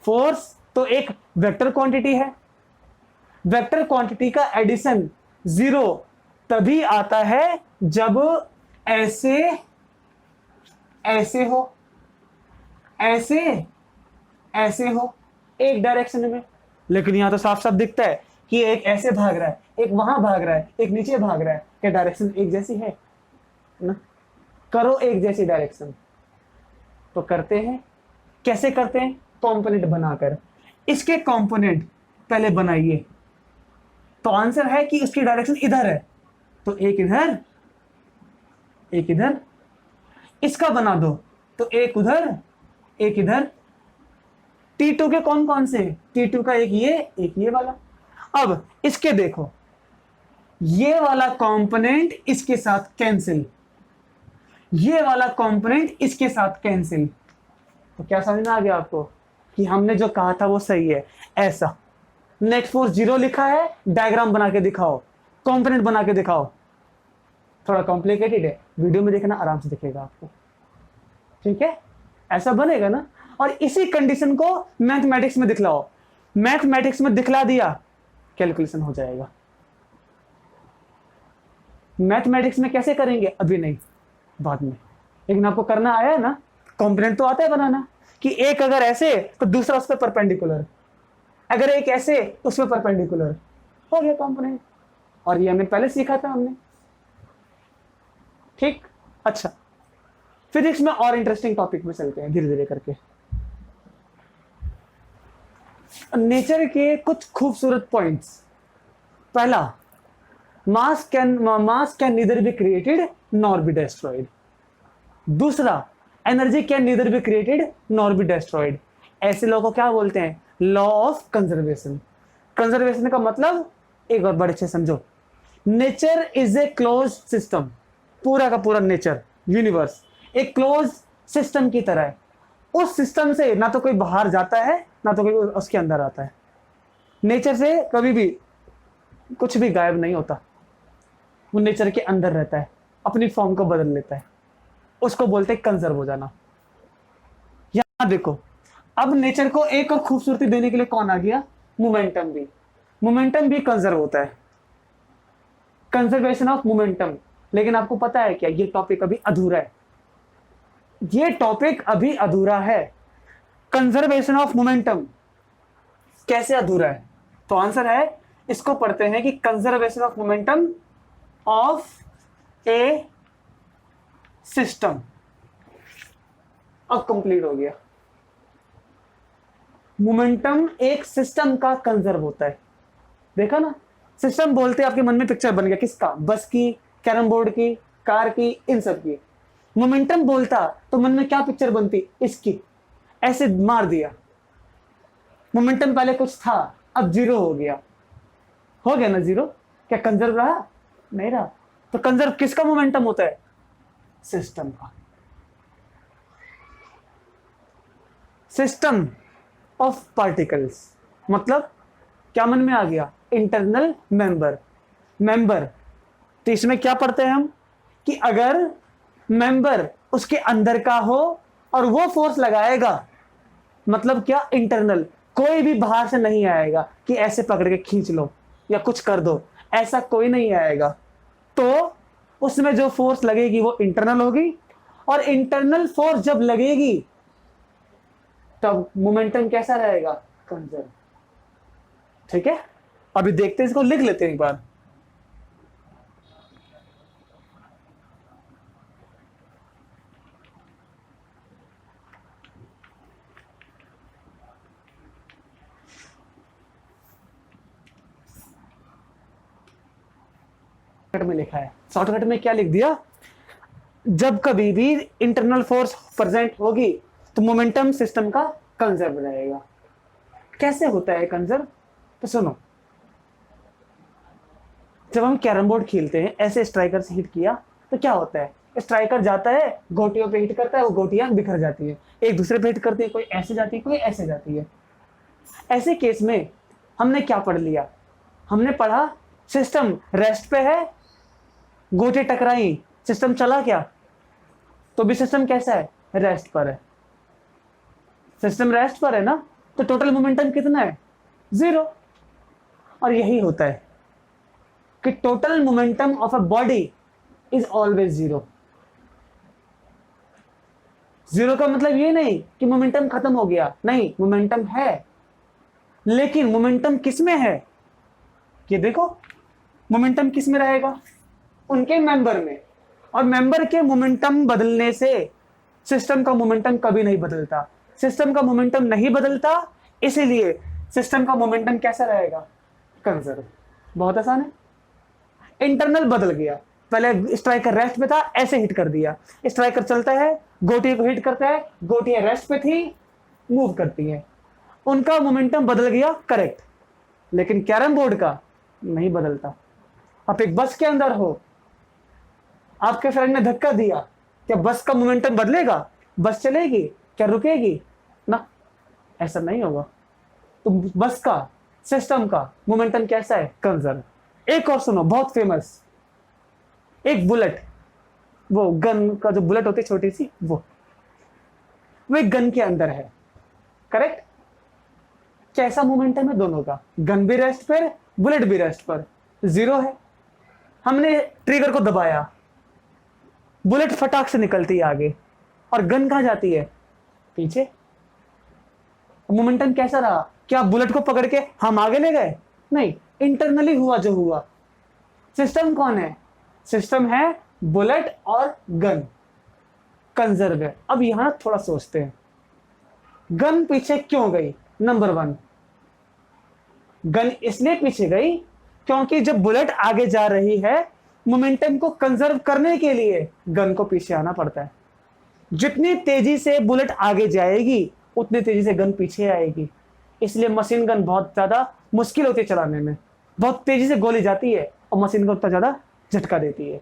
फोर्स तो एक वेक्टर क्वांटिटी है, वेक्टर क्वांटिटी का एडिशन जीरो तभी आता है जब ऐसे ऐसे हो, ऐसे ऐसे हो, एक डायरेक्शन में। लेकिन यहां तो साफ साफ दिखता है कि एक ऐसे भाग रहा है, एक वहां भाग रहा है, एक नीचे भाग रहा है। क्या डायरेक्शन एक जैसी है ना? करो एक जैसी डायरेक्शन तो करते हैं। कैसे करते हैं? कंपोनेंट बनाकर। इसके कंपोनेंट पहले बनाइए तो आंसर है कि उसकी डायरेक्शन इधर है, तो एक इधर एक इधर। इसका बना दो तो एक उधर एक इधर। T2 के कौन कौन से? T2 का एक ये वाला। अब इसके देखो, ये वाला कंपोनेंट इसके साथ कैंसिल, ये वाला कंपोनेंट इसके साथ कैंसिल। तो क्या समझ में आ गया आपको कि हमने जो कहा था वो सही है? ऐसा नेट फोर्स जीरो लिखा है, डायग्राम बना के दिखाओ, कंपोनेंट बना के दिखाओ। थोड़ा कॉम्प्लिकेटेड है, वीडियो में देखना आराम से दिखेगा आपको, ठीक है? ऐसा बनेगा ना। और इसी कंडीशन को मैथमेटिक्स में दिखलाओ, मैथमेटिक्स में दिखला दिया, कैलकुलेशन हो जाएगा। मैथमेटिक्स में कैसे करेंगे अभी नहीं, बाद में। लेकिन आपको करना आया है ना, कंपोनेंट तो आता है बनाना कि एक अगर ऐसे तो दूसरा उस पर परपेंडिकुलर, अगर एक ऐसे तो उस पर परपेंडिकुलर, हो गया कंपोनेंट। और ये हमने पहले सीखा था हमने, ठीक। अच्छा, फिजिक्स में और इंटरेस्टिंग टॉपिक में चलते हैं धीरे धीरे करके। नेचर के कुछ खूबसूरत पॉइंट्स। पहला, mass can neither be created nor be destroyed. दूसरा, energy can neither be created nor be destroyed. ऐसे लोगों को क्या बोलते हैं? Law of conservation. कंजर्वेशन का मतलब एक बार बड़े अच्छे समझो, nature is a close system. पूरा का पूरा नेचर, यूनिवर्स एक क्लोज सिस्टम की तरह है। उस सिस्टम से ना तो कोई बाहर जाता है ना तो कोई उसके अंदर आता है। नेचर से कभी भी कुछ भी गायब नहीं होता, वो नेचर के अंदर रहता है, अपनी फॉर्म को बदल लेता है। उसको बोलते हैं कंजर्व हो जाना। यहां देखो, अब नेचर को एक और खूबसूरती देने के लिए कौन आ गया? मोमेंटम भी। मोमेंटम भी कंजर्व होता है, कंजर्वेशन ऑफ मोमेंटम। लेकिन आपको पता है क्या, ये टॉपिक अभी अधूरा है, ये टॉपिक अभी अधूरा है। कंजर्वेशन ऑफ मोमेंटम कैसे अधूरा है? तो आंसर है, इसको पढ़ते हैं कि conservation of momentum of A system. अब कंप्लीट हो गया। मोमेंटम एक सिस्टम का कंजर्व होता है। देखा ना, सिस्टम बोलते आपके मन में पिक्चर बन गया किसका? बस की, कैरम बोर्ड की, कार की, इन सब की। मोमेंटम बोलता तो मन में क्या पिक्चर बनती? इसकी। ऐसे मार दिया, मोमेंटम पहले कुछ था अब जीरो हो गया। हो गया ना जीरो, क्या कंजर्व रहा? नहीं रहा। तो कंजर्व किसका मोमेंटम होता है? सिस्टम का। सिस्टम ऑफ पार्टिकल्स मतलब क्या मन में आ गया? Internal member. मेंबर तो इसमें क्या पढ़ते हैं हम कि अगर मेंबर उसके अंदर का हो और वो फोर्स लगाएगा, मतलब क्या? इंटरनल, कोई भी बाहर से नहीं आएगा कि ऐसे पकड़ के खींच लो या कुछ कर दो, ऐसा कोई नहीं आएगा। तो उसमें जो फोर्स लगेगी वो इंटरनल होगी, और इंटरनल फोर्स जब लगेगी तब मोमेंटम कैसा रहेगा? कंजर्व। ठीक है, अभी देखते हैं, इसको लिख लेते हैं एक बार। में लिखा है, शॉर्टकट में क्या लिख दिया? जब कभी भी इंटरनल फोर्स प्रेजेंट होगी तो मोमेंटम सिस्टम का कंजर्व रहेगा। कैसे होता है कंजर्व? तो सुनो, जब हम कैरम बोर्ड खेलते हैं, ऐसे स्ट्राइकर से हिट किया तो क्या होता है, स्ट्राइकर जाता है गोटियों पे हिट करता है, वो गोटियां बिखर जाती है, एक दूसरे पे हिट करती है, कोई ऐसे जाती है कोई ऐसे जाती है। ऐसे केस में हमने क्या पढ़ लिया, हमने पढ़ा सिस्टम रेस्ट पे है, गोटे टकराई, सिस्टम चला क्या, तो भी सिस्टम कैसा है, रेस्ट पर है। सिस्टम रेस्ट पर है ना, तो टोटल मोमेंटम कितना है, 0। और यही होता है कि total momentum of a body is always 0। 0 का मतलब ये नहीं कि मोमेंटम खत्म हो गया, नहीं, मोमेंटम है, लेकिन मोमेंटम किस में है, ये देखो, मोमेंटम किस में रहेगा, उनके मेंबर में। और मेंबर के मोमेंटम बदलने से सिस्टम का मोमेंटम कभी नहीं बदलता। सिस्टम का मोमेंटम नहीं बदलता, इसीलिए सिस्टम का मोमेंटम कैसा रहेगा, कंजर्व। बहुत आसान है। इंटरनल बदल गया, पहले स्ट्राइकर रेस्ट पे था, ऐसे हिट कर दिया, स्ट्राइकर चलता है, गोटी को हिट करता है, गोटियां रेस्ट पे थी, मूव करती है, उनका मोमेंटम बदल गया, करेक्ट। लेकिन कैरम बोर्ड का नहीं बदलता। आप एक बस के अंदर हो, आपके फ्रेंड ने धक्का दिया, क्या बस का मोमेंटम बदलेगा, बस चलेगी क्या, रुकेगी ना, ऐसा नहीं होगा। तो बस का, सिस्टम का मोमेंटम कैसा है, कंजर्व। एक और सुनो, बहुत फेमस, एक बुलेट, वो गन का जो बुलेट होती है छोटी सी, वो एक गन के अंदर है, करेक्ट। कैसा मोमेंटम है दोनों का, गन भी रेस्ट पर, बुलेट भी रेस्ट पर, 0 है। हमने ट्रिगर को दबाया, बुलेट फटाक से निकलती है आगे, और गन कहां जाती है, पीछे। मोमेंटम कैसा रहा, क्या बुलेट को पकड़ के हम आगे ले गए, नहीं, इंटरनली हुआ जो हुआ। सिस्टम कौन है, सिस्टम है बुलेट और गन, कंजर्व है। अब यहां थोड़ा सोचते हैं, गन पीछे क्यों गई। नंबर 1, गन इसलिए पीछे गई क्योंकि जब बुलेट आगे जा रही है, मोमेंटम को कंजर्व करने के लिए गन को पीछे आना पड़ता है। जितनी तेजी से बुलेट आगे जाएगी, उतनी तेजी से गन पीछे आएगी। इसलिए मशीन गन बहुत ज्यादा मुश्किल होती है चलाने में, बहुत तेजी से गोली जाती है और मशीन गन उतना ज्यादा झटका देती है।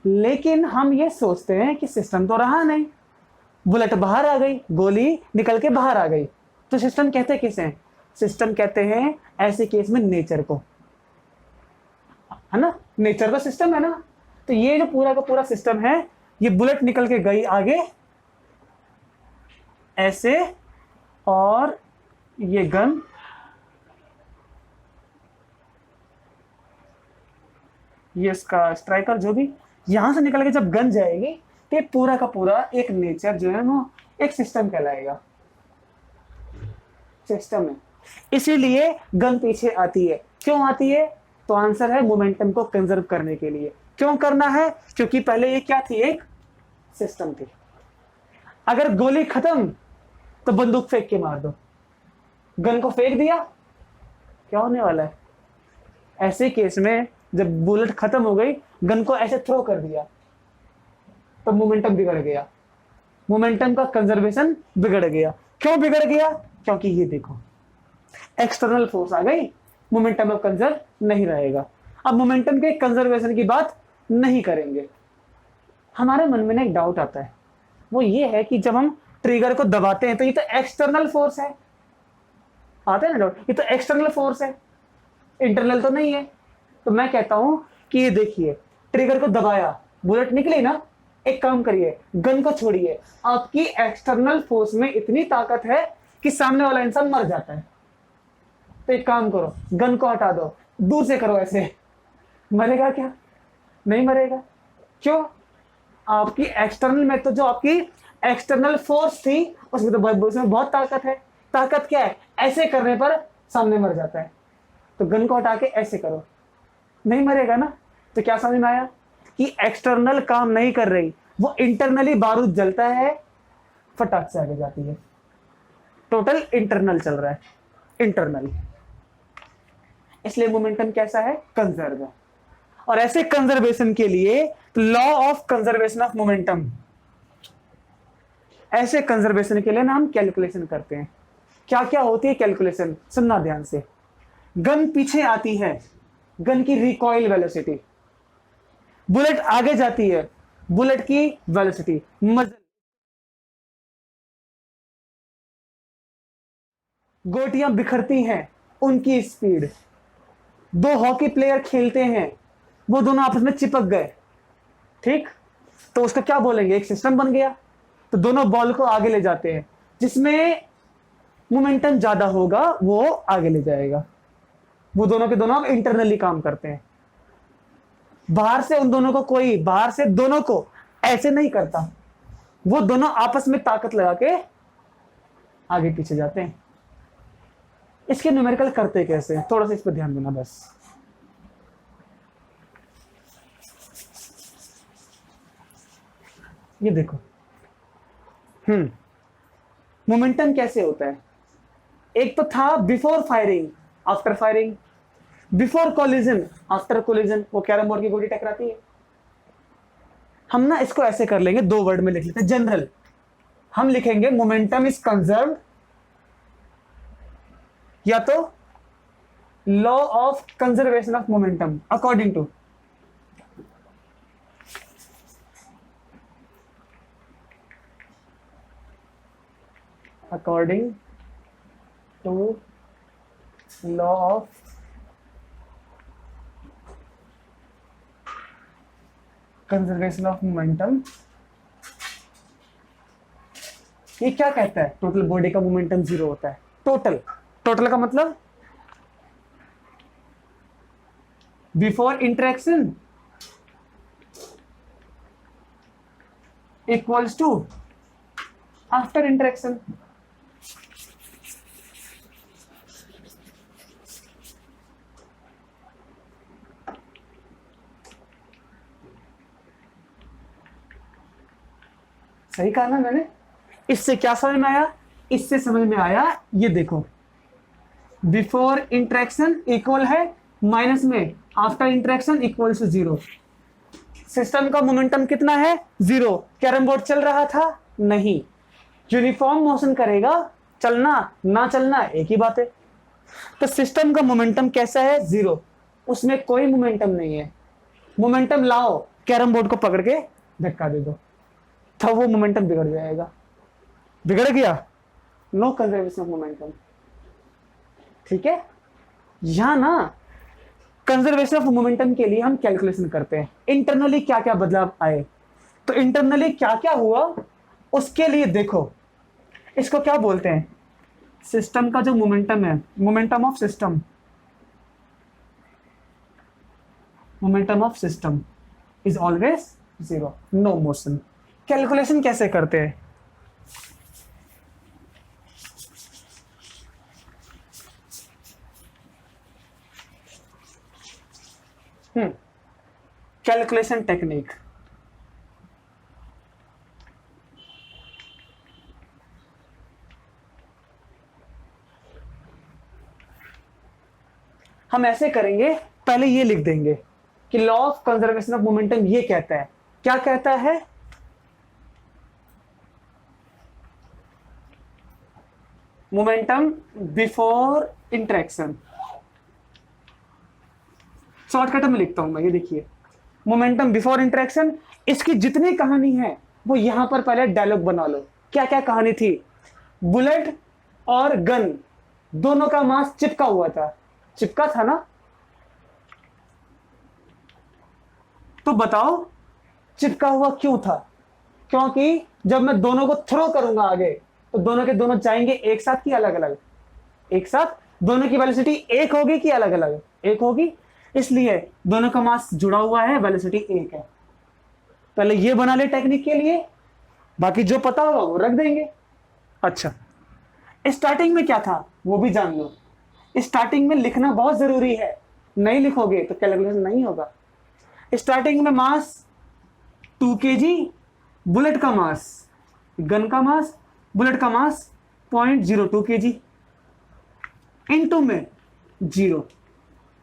लेकिन हम ये सोचते हैं कि सिस्टम तो रहा नहीं, बुलेट बाहर आ गई, गोली निकल के बाहर आ गई, तो सिस्टम कहते किसे हैं, सिस्टम कहते हैं ऐसे केस में नेचर को, है ना, नेचर का सिस्टम है ना। तो ये जो पूरा का पूरा सिस्टम है, ये बुलेट निकल के गई आगे ऐसे, और ये गन ये इसका स्ट्राइकर जो भी यहां से निकल के जब गन जाएगी, तो ये पूरा का पूरा एक नेचर जो है वो एक सिस्टम कहलाएगा, सिस्टम है। इसीलिए गन पीछे आती है। क्यों आती है, तो आंसर है मोमेंटम को कंजर्व करने के लिए। क्यों करना है, क्योंकि पहले ये क्या थी, एक सिस्टम थी। अगर गोली खत्म तो बंदूक फेंक के मार दो, गन को फेंक दिया, क्या होने वाला है। ऐसे केस में जब बुलेट खत्म हो गई, गन को ऐसे थ्रो कर दिया, तो मोमेंटम बिगड़ गया, मोमेंटम का कंजर्वेशन बिगड़ गया। क्यों बिगड़ गया, क्योंकि ये देखो एक्सटर्नल फोर्स आ गई, मोमेंटम अब कंजर्व नहीं रहेगा। अब मोमेंटम के कंजर्वेशन की बात नहीं करेंगे। हमारे मन में ना एक डाउट आता है, वो ये है कि जब हम ट्रिगर को दबाते हैं तो ये तो एक्सटर्नल फोर्स है, आता है ना डाउट, ये तो एक्सटर्नल फोर्स है, इंटरनल तो नहीं है। तो मैं कहता हूं कि ये देखिए, ट्रिगर को दबाया, बुलेट निकली ना, एक काम करिए, गन को छोड़िए, आपकी एक्सटर्नल फोर्स में इतनी ताकत है कि सामने वाला इंसान मर जाता है। तो एक काम करो, गन को हटा दो, दूर से करो ऐसे, मरेगा क्या, नहीं मरेगा। क्यों, आपकी एक्सटर्नल में तो जो आपकी एक्सटर्नल फोर्स थी उसमें तो उसमें बहुत ताकत है। ताकत क्या है, ऐसे करने पर सामने मर जाता है, तो गन को हटा के ऐसे करो, नहीं मरेगा ना। तो क्या समझ में आया कि एक्सटर्नल काम नहीं कर रही, वो इंटरनली बारूद जलता है, फटाक से आगे जाती है। टोटल इंटरनल चल रहा है, इंटरनल। इसलिए मोमेंटम कैसा है, कंजर्व है। और ऐसे कंजर्वेशन के लिए law of conservation of momentum, ऐसे कंजर्वेशन के लिए ना हम कैलकुलेशन करते हैं। क्या क्या होती है कैलकुलेशन, सुनना ध्यान से। गन पीछे आती है, गन की रिकॉइल वेलोसिटी, बुलेट आगे जाती है, बुलेट की वेलोसिटी, मजल, गोटियां बिखरती हैं, उनकी स्पीड, दो हॉकी प्लेयर खेलते हैं, वो दोनों आपस में चिपक गए, ठीक, तो उसको क्या बोलेंगे, एक सिस्टम बन गया। तो दोनों बॉल को आगे ले जाते हैं, जिसमें मोमेंटम ज्यादा होगा वो आगे ले जाएगा। वो दोनों के दोनों इंटरनली काम करते हैं, बाहर से उन दोनों को कोई, बाहर से दोनों को ऐसे नहीं करता, वो दोनों आपस में ताकत लगा के आगे पीछे जाते हैं। इसके न्यूमेरिकल करते कैसे हैं, थोड़ा सा इस पर ध्यान देना बस। ये देखो, मोमेंटम कैसे होता है, एक तो था before firing, after firing, before collision, after collision, वो कैरम बोर्ड की गोली टकराती है। हम ना इसको ऐसे कर लेंगे, दो वर्ड में लिख लेते हैं, जनरल। हम लिखेंगे मोमेंटम इज कंजर्व, या तो law of conservation of momentum according to, according to law of conservation of momentum. ये क्या कहता है, टोटल बॉडी का मोमेंटम जीरो होता है। टोटल, टोटल का मतलब before interaction equals to after interaction. सही कहा ना मैंने। इससे क्या समझ में आया, इससे समझ में आया, ये देखो, बिफोर इंटरेक्शन इक्वल है माइनस में, after interaction equal to zero. System का मोमेंटम कितना है, जीरो। कैरम बोर्ड चल रहा था, नहीं। यूनिफॉर्म मोशन करेगा, चलना ना चलना एक ही बात है। तो सिस्टम का मोमेंटम कैसा है, जीरो, उसमें कोई मोमेंटम नहीं है। मोमेंटम लाओ, कैरम बोर्ड को पकड़ के धक्का दे दो, तो वो मोमेंटम बिगड़ जाएगा। बिगड़ गया, नो कंजर्वेशन ऑफ मोमेंटम। ठीक है, यहां ना कंजर्वेशन ऑफ मोमेंटम के लिए हम कैलकुलेशन करते हैं, इंटरनली क्या क्या बदलाव आए। तो इंटरनली क्या क्या हुआ उसके लिए देखो, इसको क्या बोलते हैं, सिस्टम का जो मोमेंटम है, momentum of system, momentum of system is always zero, no motion. Calculation कैसे करते हैं, कैलकुलेशन टेक्निक। हम ऐसे करेंगे, पहले ये लिख देंगे कि law of conservation of momentum ये कहता है, क्या कहता है, मोमेंटम बिफोर इंटरेक्शन। शॉर्टकट में लिखता हूं मैं, ये देखिए, मोमेंटम बिफोर इंटरेक्शन। इसकी जितनी कहानी है वो यहां पर पहले डायलॉग बना लो। क्या क्या कहानी थी, बुलेट और गन दोनों का मास चिपका हुआ था, चिपका था ना, तो बताओ चिपका हुआ क्यों था, क्योंकि जब मैं दोनों को थ्रो करूंगा आगे तो दोनों के दोनों जाएंगे एक साथ की अलग अलग, एक साथ, दोनों की वेलोसिटी एक होगी कि अलग अलग, एक होगी, इसलिए दोनों का मास जुड़ा हुआ है, वेलोसिटी एक है। पहले ये बना ले टेक्निक के लिए, बाकी जो पता होगा वो रख देंगे। अच्छा, स्टार्टिंग में क्या था वो भी जान लो। स्टार्टिंग में लिखना बहुत जरूरी है, नहीं लिखोगे तो कैलकुलेशन नहीं होगा। स्टार्टिंग में मास 2 kg, बुलेट का मास, गन का मास, बुलेट का मास 0.02 kg, इनटू में जीरो,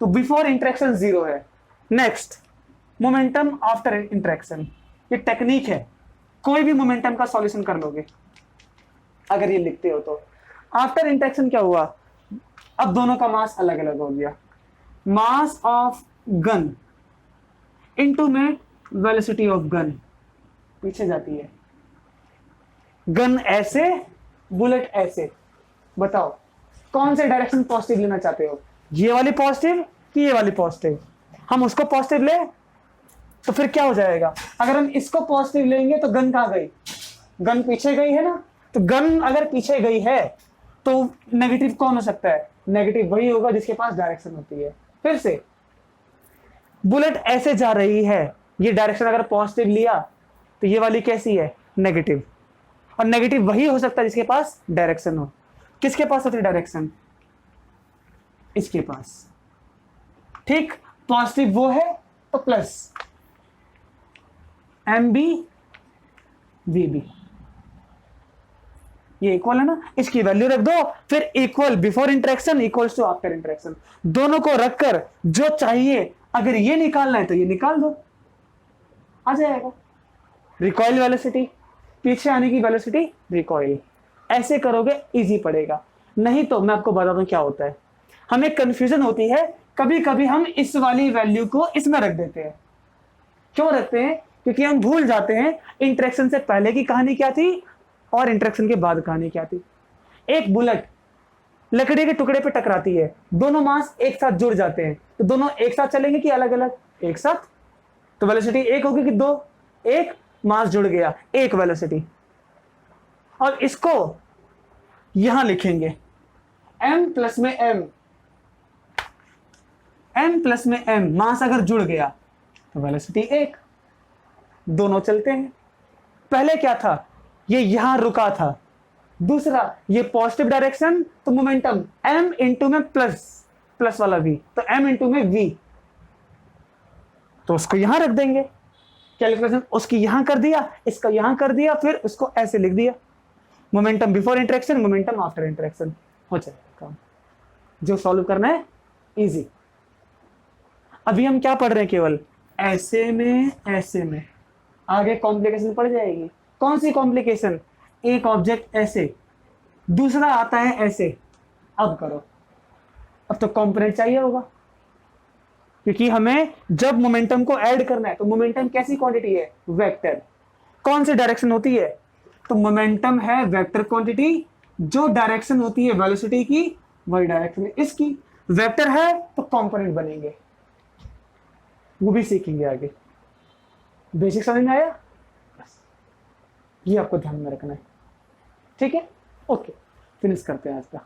तो बिफोर इंटरेक्शन जीरो है। नेक्स्ट, मोमेंटम आफ्टर इंटरेक्शन, ये टेक्निक है, कोई भी मोमेंटम का सॉल्यूशन कर लोगे अगर ये लिखते हो तो। आफ्टर इंटरेक्शन क्या हुआ, अब दोनों का मास अलग अलग हो गया, मास ऑफ गन इनटू में वेलोसिटी ऑफ गन, पीछे जाती है। गन ऐसे, बुलेट ऐसे, बताओ कौन से डायरेक्शन पॉजिटिव लेना चाहते हो, ये वाली पॉजिटिव कि ये वाली पॉजिटिव? हम उसको पॉजिटिव ले तो फिर क्या हो जाएगा, अगर हम इसको पॉजिटिव लेंगे तो गन कहां गई, गन पीछे गई है ना, तो गन अगर पीछे गई है तो नेगेटिव कौन हो सकता है, नेगेटिव वही होगा जिसके पास डायरेक्शन होती है। फिर से बुलेट ऐसे जा रही है, ये डायरेक्शन अगर पॉजिटिव लिया तो ये वाली कैसी है, नेगेटिव, और नेगेटिव वही हो सकता है जिसके पास डायरेक्शन हो। किसके पास होती है डायरेक्शन, इसके पास, ठीक। पॉजिटिव वो है तो plus M B V B, ये इक्वल है ना, इसकी वैल्यू रख दो, फिर equal before interaction equals to after interaction, दोनों को रखकर जो चाहिए अगर ये निकालना है तो ये निकाल दो, आ जाएगा। रिकॉइल वेलोसिटी, पीछे आने की वेलोसिटी रिकॉइल, ऐसे करोगे इजी पड़ेगा। नहीं तो मैं आपको बता दूं क्या होता है, हमें कंफ्यूजन होती है, कभी कभी हम इस वाली वैल्यू को इसमें रख देते हैं। क्यों रखते हैं, क्योंकि हम भूल जाते हैं इंटरेक्शन से पहले की कहानी क्या थी और इंटरेक्शन के बाद कहानी क्या थी। एक बुलेट लकड़ी के टुकड़े पे टकराती है, दोनों मास एक साथ जुड़ जाते हैं, तो दोनों एक साथ चलेंगे कि अलग अलग, एक साथ, तो वेलोसिटी एक होगी कि दो, एक मास जुड़ गया, एक वेलोसिटी। और इसको यहां लिखेंगे m प्लस में m प्लस में m, मास अगर जुड़ गया तो वेलोसिटी एक, दोनों चलते हैं। पहले क्या था, ये यहां रुका था, दूसरा ये पॉजिटिव डायरेक्शन तो मोमेंटम m इंटू में प्लस वाला v, तो m इंटू में v, तो उसको यहां रख देंगे, कैलकुलेशन उसकी यहां कर दिया, इसका यहां कर दिया, फिर उसको ऐसे लिख दिया, momentum before interaction momentum after interaction, हो जाएगा काम। जो सॉल्व करना है इजी। अभी हम क्या पढ़ रहे हैं, केवल ऐसे में, आगे कॉम्प्लिकेशन पड़ जाएगी। कौन सी कॉम्प्लिकेशन, एक ऑब्जेक्ट ऐसे, दूसरा आता है ऐसे, अब करो, अब तो कंपोनेंट चाहिए होगा, क्योंकि हमें जब मोमेंटम को ऐड करना है तो मोमेंटम कैसी क्वांटिटी है, वेक्टर। कौन सी डायरेक्शन होती है, तो मोमेंटम है वेक्टर क्वांटिटी, जो डायरेक्शन होती है वेलोसिटी की वही डायरेक्शन इसकी, वेक्टर है तो कंपोनेंट बनेंगे, वो भी सीखेंगे आगे। बेसिक समझ में आया, ये आपको ध्यान में रखना है, ठीक है। ओके, फिनिश करते हैं आज का।